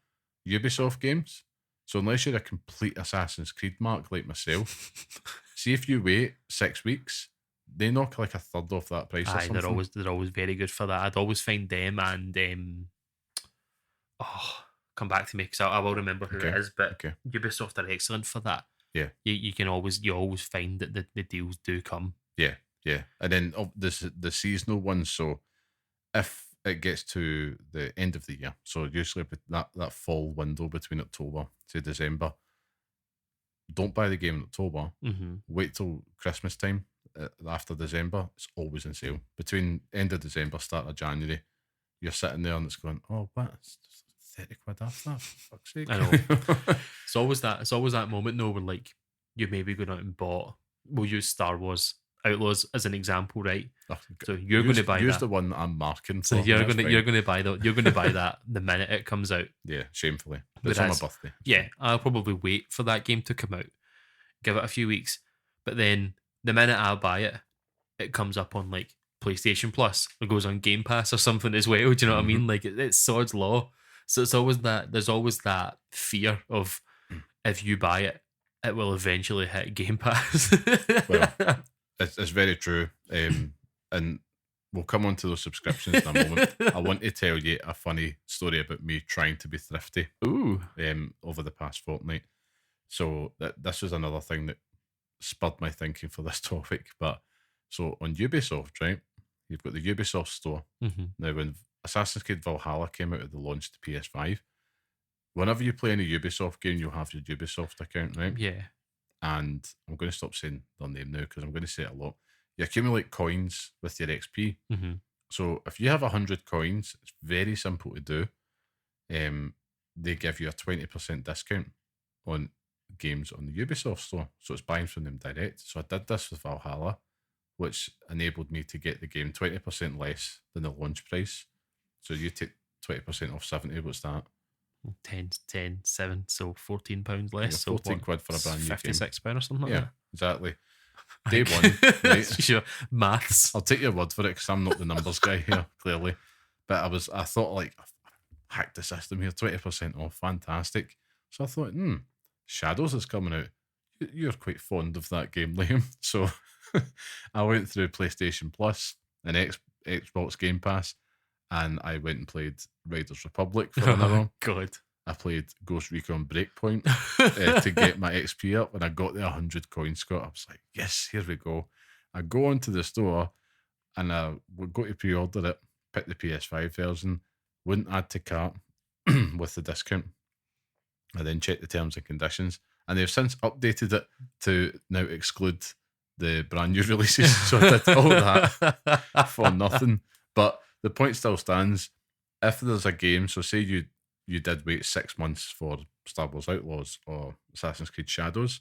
Ubisoft games. So unless you're a complete Assassin's Creed mark like myself, see if you wait 6 weeks, they knock like a third off that price. Or something. They're always very good for that. I'd always find them and come back to me because I will remember who it is. But Ubisoft are excellent for that. Yeah, you always find that the deals do come. Yeah, and then the seasonal ones. So if it gets to the end of the year, so usually that fall window between October to December, don't buy the game in October. Wait till Christmas time. After December, it's always on sale. Between end of December, start of January, you're sitting there and it's going, oh, what? It's 30 quid off that, for fuck's sake. I know. It's always that moment though where like you maybe gone out and bought, we'll use Star Wars Outlaws as an example, right? So you're going to buy use that. the one that I'm marking. So you're going to buy that the minute it comes out. Yeah, shamefully. But it's on my birthday. Yeah, I'll probably wait for that game to come out, give it a few weeks, but then the minute I buy it, it comes up on like PlayStation Plus. It goes on Game Pass or something as well. Do you know what I mean? Like it's Sod's Law. So it's always that. There's always that fear of if you buy it, it will eventually hit Game Pass. Well, it's very true. And we'll come on to those subscriptions in a moment. I want to tell you a funny story about me trying to be thrifty. Ooh. Over the past fortnight. So this was another thing that spurred my thinking for this topic. But so on Ubisoft, right? You've got the Ubisoft store. Now, when Assassin's Creed Valhalla came out at the launch to PS5, whenever you play any Ubisoft game, you'll have your Ubisoft account, right? Yeah. And I'm going to stop saying their name now because I'm going to say it a lot. You accumulate coins with your XP. So if you have 100 coins, it's very simple to do. They give you a 20% discount on games on the Ubisoft store. So it's buying from them direct. So I did this with Valhalla, which enabled me to get the game 20% less than the launch price. So you take 20% off 70, what's that? 10, 7, so £14 less. Yeah, 14 quid for a brand new game. £56 or something like that. Exactly. Day one, right? Sure. Maths. I'll take your word for it because I'm not the numbers guy here, clearly. But I thought like, hacked the system here, 20% off, fantastic. So I thought, Shadows is coming out. You're quite fond of that game, Liam. So I went through PlayStation Plus and Xbox Game Pass, and I went and played Riders Republic for an hour. God. I played Ghost Recon Breakpoint to get my XP up, and I got the 100 coin Scott. I was like, yes, here we go. I go onto the store, and I would go to pre-order it, pick the PS5 version, wouldn't add to cart with the discount. I then checked the terms and conditions, and they've since updated it to now exclude the brand new releases. So I did all that for nothing. But the point still stands. If there's a game, so say you did wait 6 months for Star Wars Outlaws or Assassin's Creed Shadows,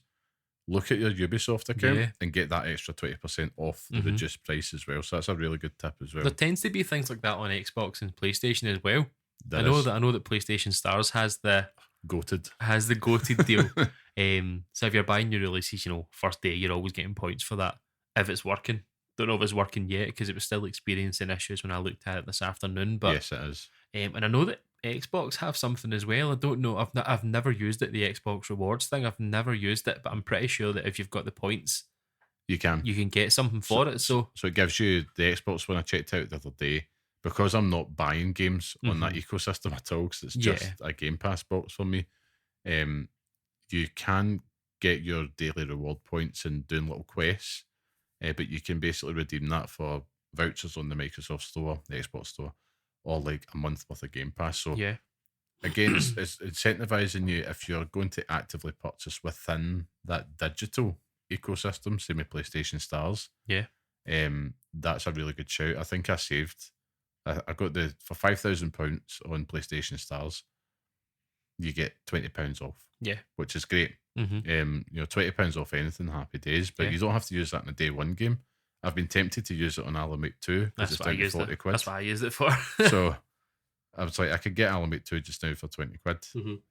look at your Ubisoft account and get that extra 20% off the reduced price as well. So that's a really good tip as well. There tends to be things like that on Xbox and PlayStation as well. I know that PlayStation Stars has the goated deal. So if you're buying your releases, first day, you're always getting points for that if it's working. Don't know if it's working yet because it was still experiencing issues when I looked at it this afternoon. But yes, it is. And I know that Xbox have something as well. I don't know. I've never used it. The Xbox rewards thing. I've never used it, but I'm pretty sure that if you've got the points You can get something for it. So it gives you the Xbox one I checked out the other day, because I'm not buying games on that ecosystem at all, because it's just a Game Pass box for me. You can get your daily reward points and doing little quests, but you can basically redeem that for vouchers on the Microsoft Store, the Xbox Store, or like a month worth of Game Pass. So again, it's incentivizing you if you're going to actively purchase within that digital ecosystem, same with PlayStation Stars. That's a really good shout. I think I saved. I got for £5,000 on PlayStation Stars. You get £20 off. Which is great. £20 off anything, happy days. But you don't have to use that in a day one game. I've been tempted to use it on Alan Wake 2. That's what I used it. That's what I used it for. So I was like, I could get Alan Wake 2 just now for £20.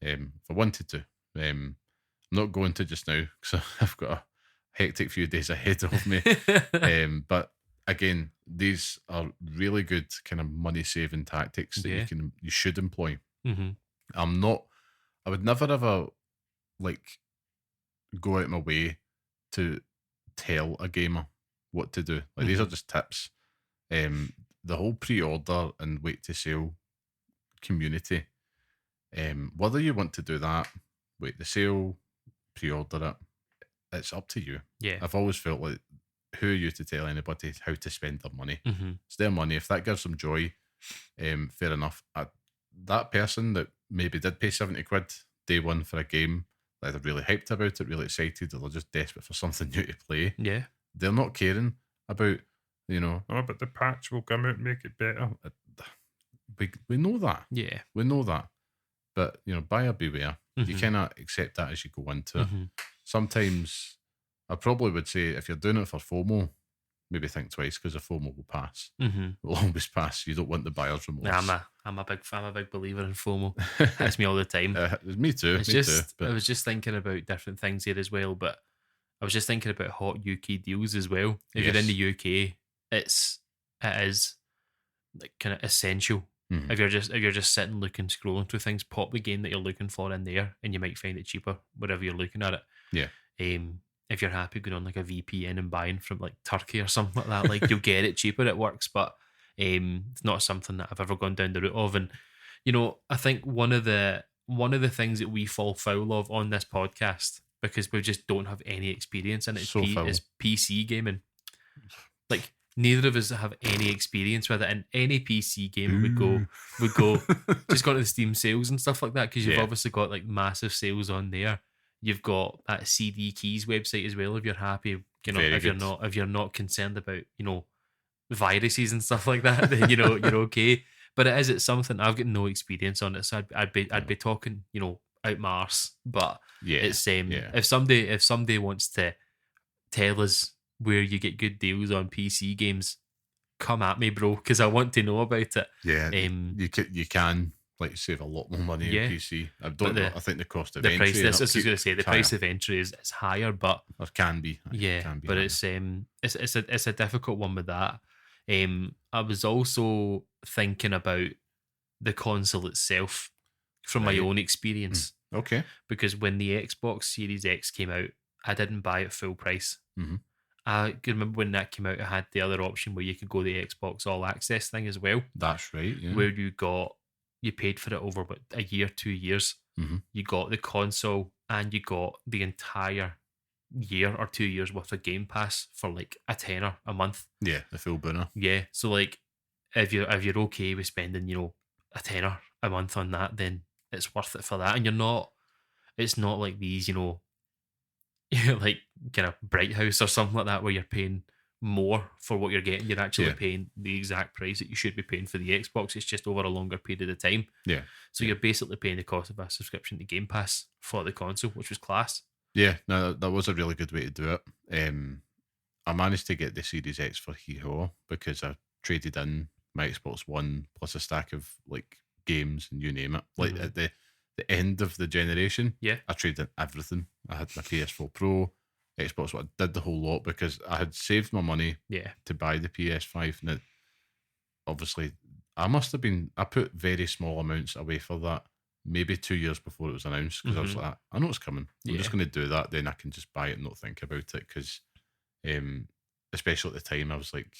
If I wanted to. I'm not going to just now because I've got a hectic few days ahead of me. But again, these are really good kind of money saving tactics that you should employ. I would never ever like go out my way to tell a gamer what to do. Like these are just tips. The whole pre-order and wait to sale community, whether you want to do that, wait the sale, pre-order it, it's up to you. I've always felt like, who are you to tell anybody how to spend their money? It's their money. If that gives them joy, fair enough. That person that maybe did pay £70 day one for a game, like they're really hyped about it, really excited, or they're just desperate for something new to play. They're not caring about, but the patch will come out and make it better. We know that. We know that. But, buyer beware. You cannot accept that as you go into it. Sometimes I probably would say, if you're doing it for FOMO, maybe think twice, because the FOMO will pass. Will always pass. You don't want the buyer's remorse. I'm a big believer in FOMO. That's me all the time. Me too. I was just thinking about different things here as well, but I was just thinking about hot UK deals as well. If you're in the UK, it is like kind of essential. If you're just sitting looking, scrolling through things, pop the game that you're looking for in there, and you might find it cheaper wherever you're looking at it. If you're happy going on like a VPN and buying from like Turkey or something like that, like you'll get it cheaper. It works, but it's not something that I've ever gone down the route of. And I think one of the things that we fall foul of on this podcast, because we just don't have any experience in it, is PC gaming. Like neither of us have any experience with it, and any PC game would go just go to the Steam sales and stuff like that, because you've obviously got like massive sales on there. You've got that CD Keys website as well. If you're happy, if you're not concerned about viruses and stuff like that, then you're okay. But it's something I've got no experience on it, so I'd be talking out my arse. But it's if somebody wants to tell us where you get good deals on PC games, come at me, bro, because I want to know about it. You can like save a lot more money on PC. I think the cost of entry. The price of entry is higher, but it can be. But it's a difficult one with that. I was also thinking about the console itself from my own experience. Okay. Because when the Xbox Series X came out, I didn't buy it full price. I can remember when that came out, I had the other option where you could go the Xbox All Access thing as well. That's right. Yeah. Where you paid for it over about a year, 2 years. You got the console and you got the entire year or 2 years worth of Game Pass for like a tenner a month. Yeah, the full booner. Yeah, so like if you're okay with spending a tenner a month on that, then it's worth it for that. And it's not like these like kind of Bright House or something like that where you're paying more for what you're getting. You're actually paying the exact price that you should be paying for the Xbox. It's just over a longer period of time. So you're basically paying the cost of a subscription to Game Pass for the console, which was class. Yeah, no, that was a really good way to do it. I managed to get the Series X for hee-haw because I traded in my Xbox One plus a stack of like games and you name it. Like at the end of the generation, I traded in everything. I had my PS4 Pro, Xbox One. I did the whole lot because I had saved my money to buy the PS5, and obviously I put very small amounts away for that, maybe 2 years before it was announced, because I was like, I know it's coming. I'm just going to do that, then I can just buy it and not think about it, because Especially at the time, I was like,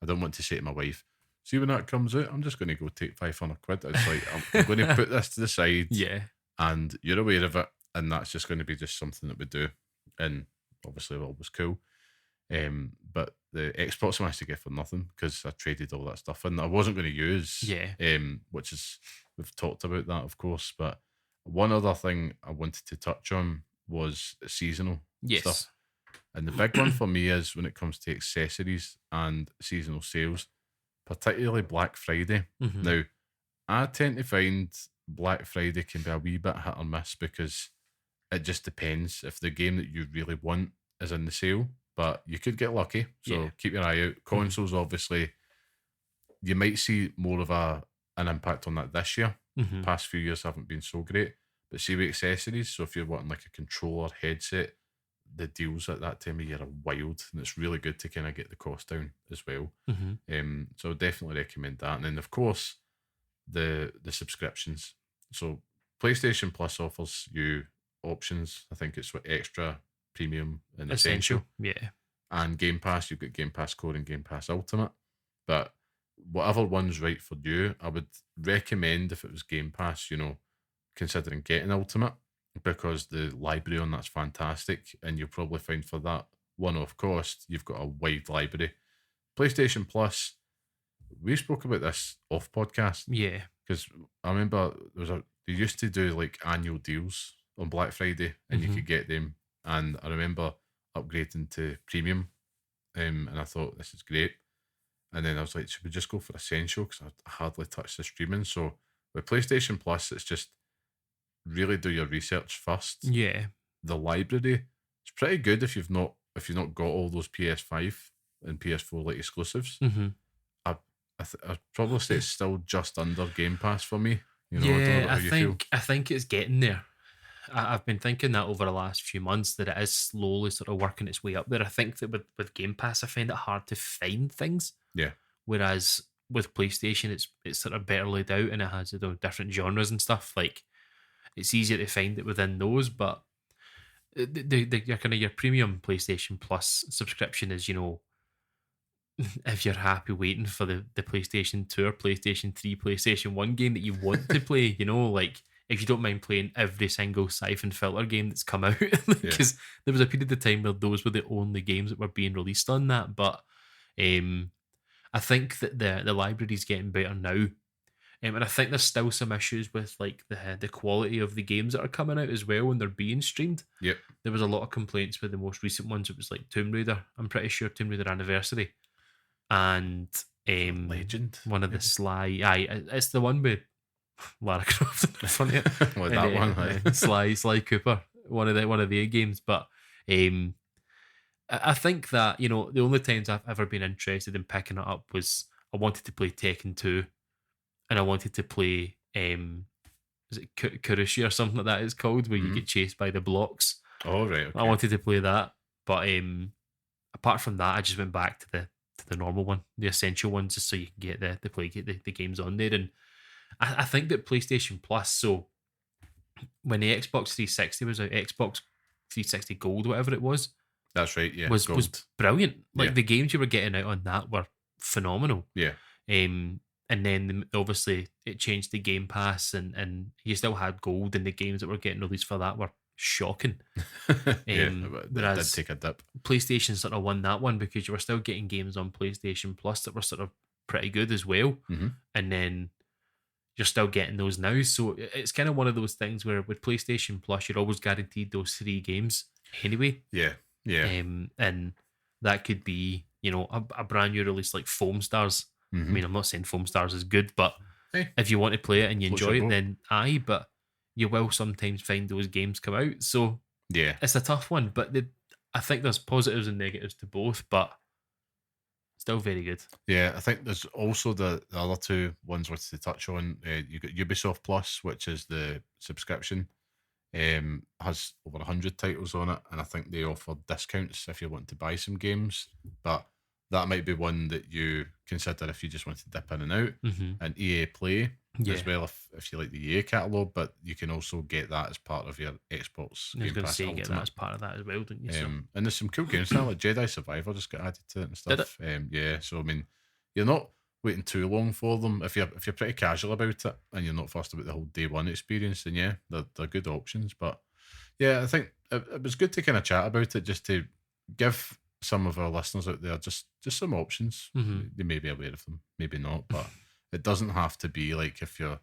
I don't want to say to my wife, see when that comes out, I'm just going to go take £500. It's like, I'm going to put this to the side, Yeah. and you're aware of it, and that's just going to be just something that we do. And obviously, it was cool. But the Xbox I managed to get for nothing because I traded all that stuff in that I wasn't going to use. Yeah. Which is, we've talked about that, of course. But one other thing I wanted to touch on was seasonal stuff. And the big one for me is when it comes to accessories and seasonal sales, particularly Black Friday. Mhm. Now, I tend to find Black Friday can be a wee bit hit or miss because it just depends if the game that you really want is in the sale. But you could get lucky, so keep your eye out. Consoles, obviously, you might see more of an impact on that this year. Mhm. Past few years haven't been so great. But see with accessories, so if you're wanting like a controller, headset, the deals at that time of year are wild, and it's really good to kind of get the cost down as well. Mhm. So definitely recommend that. And then of course the subscriptions. So PlayStation Plus offers you options. I think it's what extra, premium, and essential. Yeah. And Game Pass, you've got Game Pass Core and Game Pass Ultimate. But whatever one's right for you, I would recommend if it was Game Pass, considering getting Ultimate, because the library on that's fantastic, and you'll probably find for that one-off cost, you've got a wide library. PlayStation Plus, we spoke about this off podcast. Yeah. Because I remember they used to do like annual deals on Black Friday, and you could get them. And I remember upgrading to premium, and I thought this is great. And then I was like, should we just go for essential? Because I hardly touch the streaming. So with PlayStation Plus, it's just really do your research first. Yeah. The library, it's pretty good if you've not got all those PS5 and PS4 like exclusives. Mhm. I'd probably say it's still just under Game Pass for me. I don't know how you feel. I think it's getting there. I've been thinking that over the last few months that it is slowly sort of working its way up there. I think that with Game Pass, I find it hard to find things. Yeah. Whereas with PlayStation, it's sort of better laid out, and it has different genres and stuff. Like, it's easier to find it within those, but your kind of your premium PlayStation Plus subscription is, if you're happy waiting for the PlayStation 2 or PlayStation 3, PlayStation 1 game that you want to play, like if you don't mind playing every single Siphon Filter game that's come out, because there was a period of time where those were the only games that were being released on that. But I think that the library's getting better now. And I think there's still some issues with like the quality of the games that are coming out as well when they're being streamed. Yep. There was a lot of complaints with the most recent ones. It was like Tomb Raider. I'm pretty sure Tomb Raider Anniversary. And Legend. One of the it's the one with Lara Croft in front of it. Well, that one, Sly Cooper, one of the games. But I think that the only times I've ever been interested in picking it up was I wanted to play Tekken 2, and I wanted to play is it Kurushi or something like that it's called, where you get chased by the blocks. Oh right, okay. I wanted to play that, but apart from that, I just went back to the normal one, the essential one, just so you can get the games on there. And I think that PlayStation Plus, so when the Xbox 360 was out, Xbox 360 Gold, whatever it was, that's right, yeah, was brilliant. Like the games you were getting out on that were phenomenal. Yeah. And then obviously it changed the Game Pass, and you still had Gold, and the games that were getting released for that were shocking. That did take a dip. PlayStation sort of won that one because you were still getting games on PlayStation Plus that were sort of pretty good as well. And then you're still getting those now. So it's kind of one of those things where with PlayStation Plus, you're always guaranteed those 3 games anyway. Yeah. And that could be, a brand new release like Foam Stars. I mean, I'm not saying Foam Stars is good, but if you want to play it and you enjoy it, then but you will sometimes find those games come out. So yeah, it's a tough one, but I think there's positives and negatives to both, but still very good. Yeah, I think there's also the other 2 ones worth to touch on. You got Ubisoft Plus, which is the subscription, has over 100 titles on it, and I think they offer discounts if you want to buy some games. But that might be one that you consider if you just want to dip in and out. And EA Play as well, if you like the EA catalogue, but you can also get that as part of your Xbox I was Game going to Pass say, Ultimate. get that as part of that as well, didn't you? And there's some cool games now, like Jedi Survivor just got added to it and stuff. Yeah, so I mean, you're not waiting too long for them. If you're pretty casual about it and you're not fussed about the whole day one experience, then yeah, they're good options. But yeah, I think it was good to kind of chat about it, just to give some of our listeners out there just some options. They may be aware of them, maybe not, but it doesn't have to be like if you're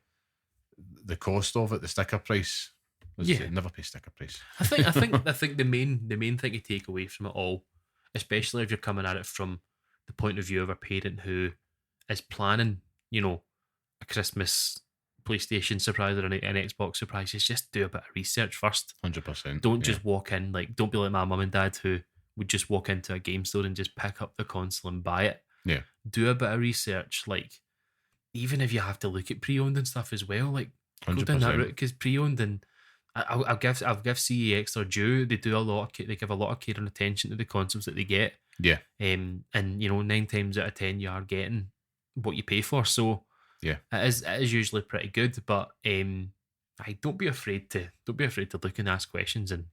the cost of it, the sticker price. Never pay sticker price. I think the main thing to take away from it all, especially if you're coming at it from the point of view of a parent who is planning, a Christmas PlayStation surprise or an Xbox surprise, is just do a bit of research first. 100%. Don't just walk in, don't be like my mum and dad who would just walk into a game store and just pick up the console and buy it. Yeah. Do a bit of research, even if you have to look at pre-owned and stuff as well, go down that route, because pre-owned, and I'll give CEX their due. They do they give a lot of care and attention to the consoles that they get. Yeah. And 9 times out of 10 you are getting what you pay for. So yeah, it is usually pretty good. But don't be afraid to look and ask questions, and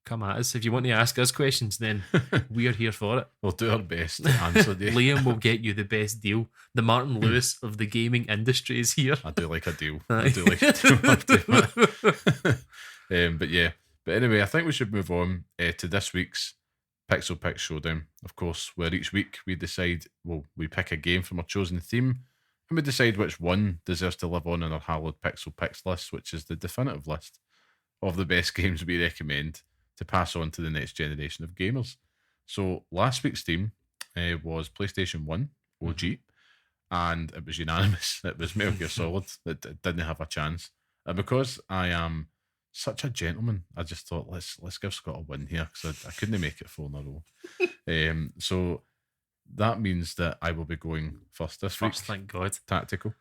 come at us. If you want to ask us questions, then we are here for it. We'll do our best to answer them. Liam will get you the best deal. The Martin Lewis of the gaming industry is here. I do like a deal. I do like a deal. But anyway, I think we should move on to this week's Pixel Picks Showdown. Of course, where each week we pick a game from our chosen theme, and we decide which one deserves to live on in our hallowed Pixel Picks list, which is the definitive list of the best games we recommend to pass on to the next generation of gamers. So last week's theme was PlayStation 1 OG, and it was unanimous. It was Metal Gear Solid. It didn't have a chance. And because I am such a gentleman, I just thought, let's give Scott a win here, because I couldn't make it 4 in a row. So that means that I will be going first this week. Thank God. Tactical.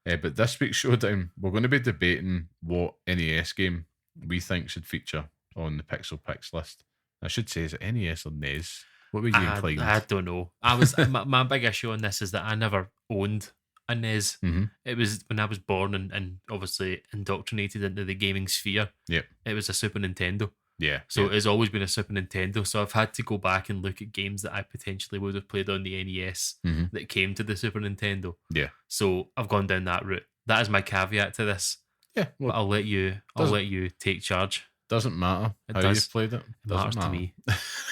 But this week's showdown, we're going to be debating what NES game we think should feature on the Pixel Picks list. I should say, is it NES or NES? What were you inclined? I don't know. I was my big issue on this is that I never owned a NES. It was when I was born and obviously indoctrinated into the gaming sphere. Yep. It was a Super Nintendo. Yeah. So it's always been a Super Nintendo. So I've had to go back and look at games that I potentially would have played on the NES that came to the Super Nintendo. Yeah. So I've gone down that route. That is my caveat to this. Yeah. Well, but I'll let you take charge. Doesn't matter how you've played it. It matters to me.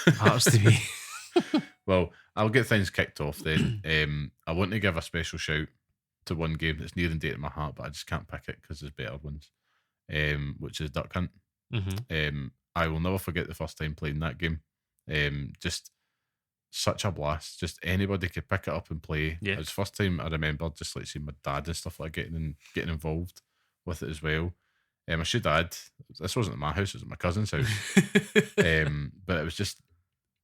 It matters to me. Well, I'll get things kicked off then. I want to give a special shout to one game that's near and dear to my heart, but I just can't pick it because there's better ones, which is Duck Hunt. I will never forget the first time playing that game. Just such a blast. Just anybody could pick it up and play. Yeah. It was the first time I remember just seeing my dad and stuff like getting involved with it as well. I should add, this wasn't at my house, it was at my cousin's house. But it was just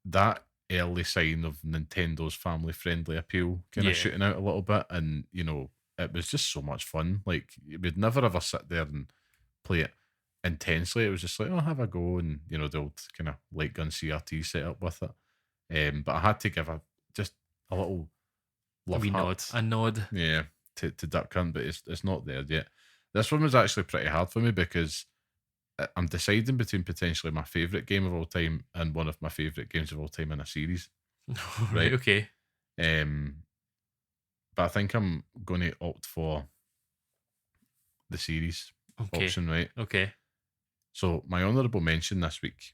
that early sign of Nintendo's family-friendly appeal kind of shooting out a little bit. And, it was just so much fun. We'd never ever sit there and play it intensely. It was just have a go, and, the old kind of light gun CRT set up with it. But I had to give just a little love heart. A nod. Yeah, to Duck Hunt, but it's not there yet. This one was actually pretty hard for me because I'm deciding between potentially my favourite game of all time and one of my favourite games of all time in a series. Right, okay. But I think I'm going to opt for the series option, right? Okay. So my honourable mention this week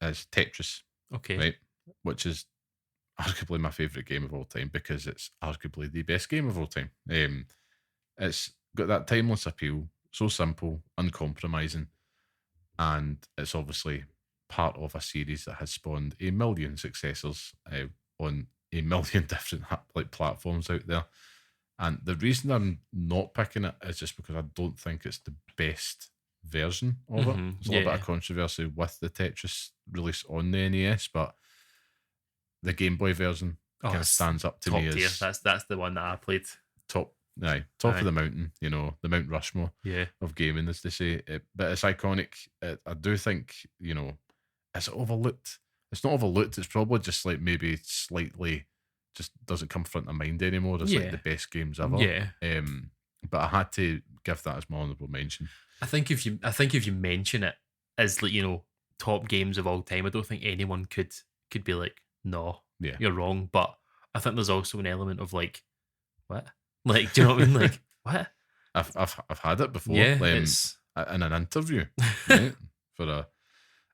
is Tetris. Okay. Right? Which is arguably my favourite game of all time because it's arguably the best game of all time. It's got that timeless appeal, so simple, uncompromising, and it's obviously part of a series that has spawned a million successors on a million different platforms out there. And the reason I'm not picking it is just because I don't think it's the best version of it. There's a little bit of controversy with the Tetris release on the NES, but the Game Boy version kind of stands up to me as that's the one that I played. Top of the mountain, the Mount Rushmore of gaming, as they say. But it's iconic. I do think, it's overlooked. it's not overlooked. It's probably just like maybe slightly just doesn't come front of mind anymore. It's like the best games ever. Yeah. But I had to give that as my honourable mention. I think if you mention it as like, you know, top games of all time, I don't think anyone could be like, no, you're wrong. But I think there's also an element of like, what? Like, do you know what I mean? Like, what? I've had it before. Yeah, it's in an interview, right?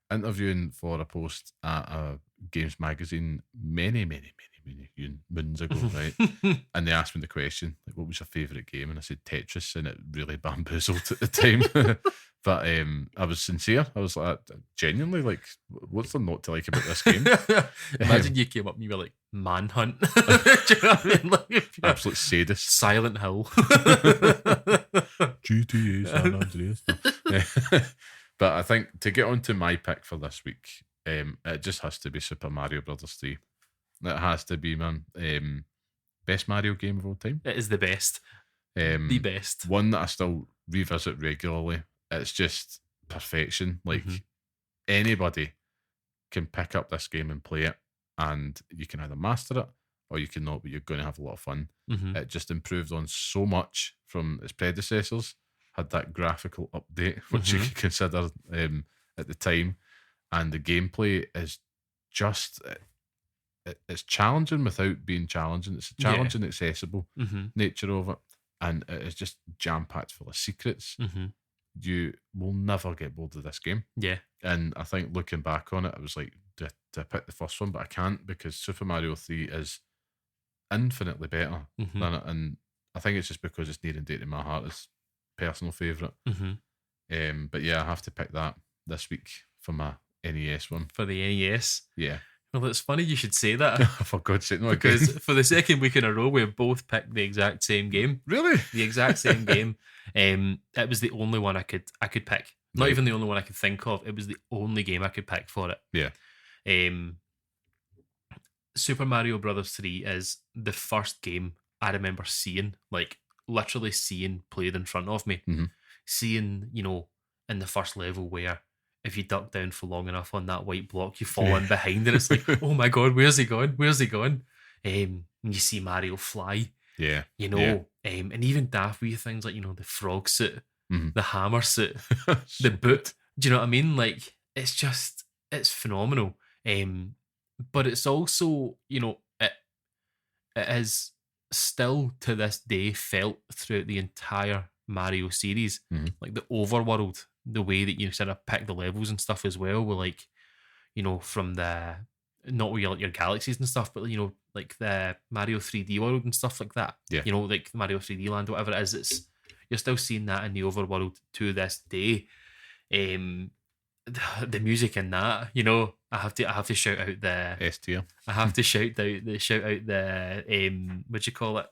Interviewing for a post at a games magazine many moons ago, right? And they asked me the question, like, what was your favourite game? And I said Tetris, and it really bamboozled at the time. But I was sincere. I was like, genuinely, like, what's there not to like about this game? Imagine you came up and you were like, Manhunt. Do you know what I mean? Like, absolute sadist. Silent Hill. GTA San Andreas. But I think to get on to my pick for this week, it just has to be Super Mario Brothers 3. It has to be, man. Best Mario game of all time. It is the best. The best. One that I still revisit regularly. It's just perfection. Like, anybody can pick up this game and play it, and you can either master it or you cannot, but you're going to have a lot of fun. It just improved on so much from its predecessors. Had that graphical update, which you could consider at the time, and the gameplay is just it's challenging without being challenging. It's a challenging, accessible nature of it, and it is just jam packed full of secrets. You will never get bored of this game. Yeah, and I think looking back on it, I was like, do I pick the first one? But I can't, because Super Mario 3 is infinitely better than it, and I think it's just because it's near and dear to my heart. It's personal favourite. But yeah, I have to pick that this week for my NES one. For the NES? Yeah. Well, it's funny you should say that. For God's sake, no. Because for the second week in a row, we've both picked the exact same game. Really? The exact same game. It was the only one I could pick. Not even the only one I could think of. It was the only game I could pick for it. Yeah. Super Mario Brothers 3 is the first game I remember seeing, like, literally seeing played in front of me. Seeing, you know, in the first level where if you duck down for long enough on that white block, you fall in behind, and it's like, oh my God, where's he going? Where's he going? And you see Mario fly. Yeah. You know, and even daft wee things like, you know, the frog suit, the hammer suit, the boot. Do you know what I mean? Like, it's phenomenal. But it's also, you know, it is still to this day felt throughout the entire Mario series, like the overworld, the way that you sort of pick the levels and stuff as well, with, like, you know, from the, not where you like your galaxies and stuff, but, you know, like the Mario 3D world and stuff like that. Yeah. You know, like Mario 3D Land, whatever it is, you're still seeing that in the overworld to this day. The music in that, you know, I have to shout out the S tier. I have to shout out the what do you call it?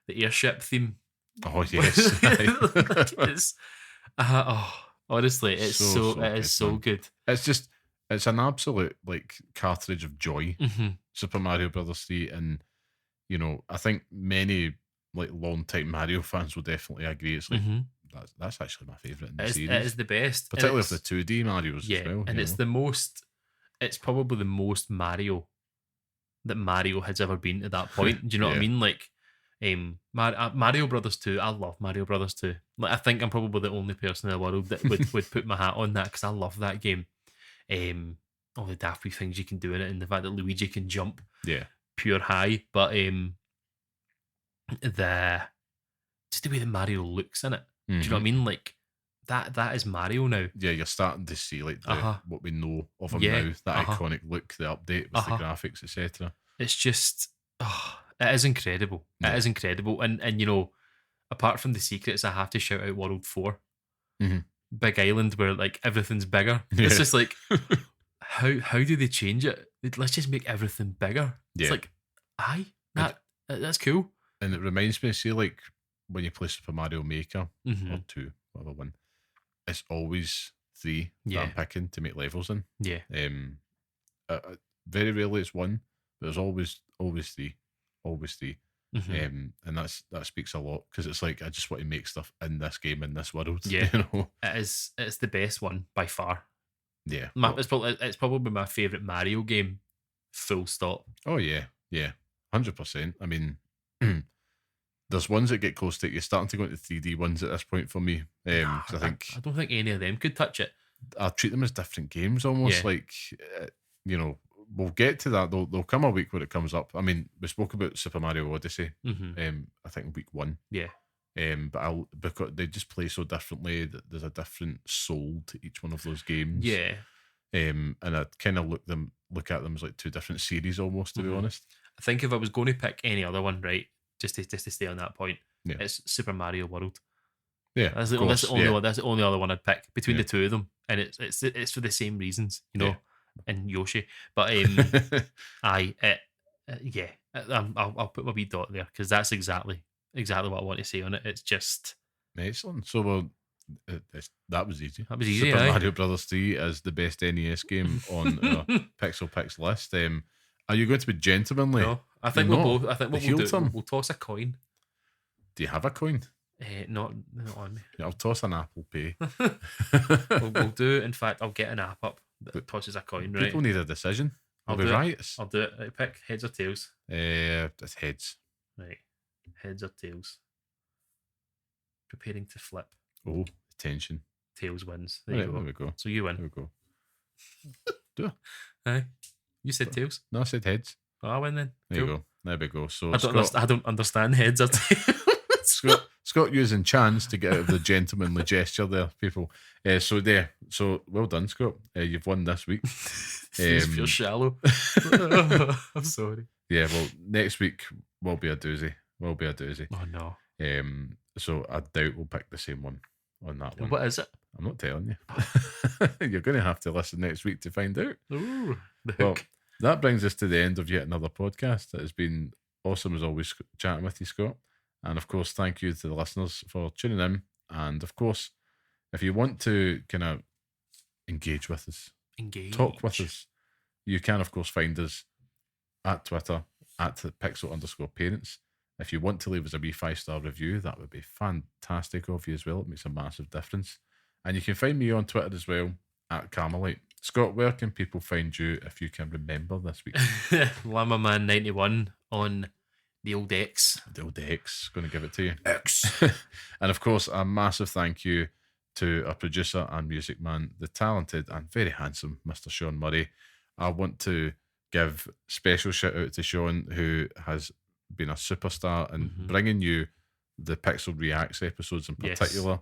The airship theme. Oh yes. Honestly, it's so good. It's an absolute, like, cartridge of joy. Super Mario Brothers 3, and, you know, I think many, like, long time Mario fans will definitely agree. It's like that's actually my favourite in the series. It is the best, particularly with the 2D Marios as well. And it's probably the most Mario that Mario has ever been at that point. Do you know what I mean? Like, Mario Brothers 2, I love Mario Brothers 2. Like, I think I'm probably the only person in the world that would put my hat on that, because I love that game. All the daft wee things you can do in it, and the fact that Luigi can jump pure high. But just the way that Mario looks in it. Do you know what I mean? Like, that is Mario now. Yeah, you're starting to see, like, what we know of him now. That iconic look, the update with the graphics, etc. It's just, it is incredible. It is incredible. And you know, apart from the secrets, I have to shout out World 4. Big Island, where, like, everything's bigger. It's just like, how do they change it? Let's just make everything bigger. It's like, that's cool. And it reminds me, see, like, when you play Super Mario Maker, or 2, whatever one, it's always 3 that I'm picking to make levels in. Yeah. Very rarely it's 1, but there's always 3. Always 3. And that speaks a lot, because it's like, I just want to make stuff in this game, in this world. Yeah. You know? It's the best one by far. Yeah. It's probably my favourite Mario game. Full stop. Oh yeah, 100%. I mean, there's ones that get close to it. You're starting to go into 3D ones at this point for me. Nah, 'cause I think I don't think any of them could touch it. I'll treat them as different games almost. Yeah. Like, we'll get to that. There'll come a week where it comes up. I mean, we spoke about Super Mario Odyssey. I think week 1. Yeah. But because they just play so differently that there's a different soul to each one of those games. Yeah. And I kind of look at them as like two different series almost, to be honest. I think if I was going to pick any other one, right, just to stay on that point, Yeah. it's Super Mario World. Yeah, That's the only one. That's the only other one I'd pick between the two of them, and it's for the same reasons, and Yoshi. But I'll put my wee dot there because that's exactly what I want to say on it. It's just excellent. So that was easy. That was easy. Super Mario Brothers 3 is the best NES game on our Pixel Picks list. Are you going to be gentlemanly? No, I think we'll both. I think what we'll do, we'll toss a coin. Do you have a coin? Not on me. Yeah, I'll toss an Apple Pay. we'll do. In fact, I'll get an app up that tosses a coin. Right. People need a decision. I'll be right. I'll do it. Right, pick heads or tails. It's heads. Right, heads or tails. Preparing to flip. Oh, tension. Tails wins. There we go. So you win. There we go. Do it. You said tails. No, I said heads. Oh, I win then. There you go. There we go. So I don't understand heads or tails. Scott using chance to get out of the gentlemanly gesture there, people. So well done, Scott. You've won this week. Feel shallow. I'm sorry. Yeah, well, next week will be a doozy. Oh no. So I doubt we'll pick the same one on that one. What is it? I'm not telling you. You're going to have to listen next week to find out. Ooh, well, that brings us to the end of yet another podcast. It has been awesome as always chatting with you, Scott. And of course, thank you to the listeners for tuning in. And of course, if you want to kind of engage with us, talk with us, you can of course find us at Twitter at @pixel_parents. If you want to leave us a wee 5-star review, that would be fantastic of you as well. It makes a massive difference. And you can find me on Twitter as well at Carmelite. Scott, where can people find you if you can remember this week? Llamaman91 on the old X. The old X. Going to give it to you. X. And of course, a massive thank you to our producer and music man, the talented and very handsome Mr. Sean Murray. I want to give special shout out to Sean, who has been a superstar in bringing you the Pixel Reacts episodes in particular. Yes.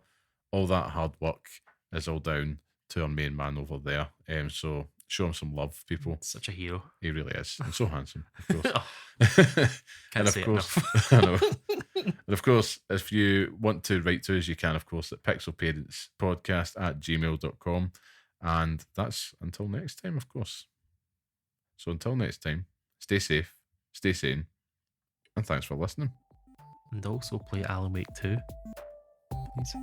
All that hard work is all down to our main man over there. So show him some love, people. Such a hero. He really is. And so handsome, of course. Can't say enough. I know. And of course, if you want to write to us, you can, of course, at pixelparentspodcast@gmail.com. And that's until next time, of course. So until next time, stay safe, stay sane, and thanks for listening. And also play Alan Wake 2. Please.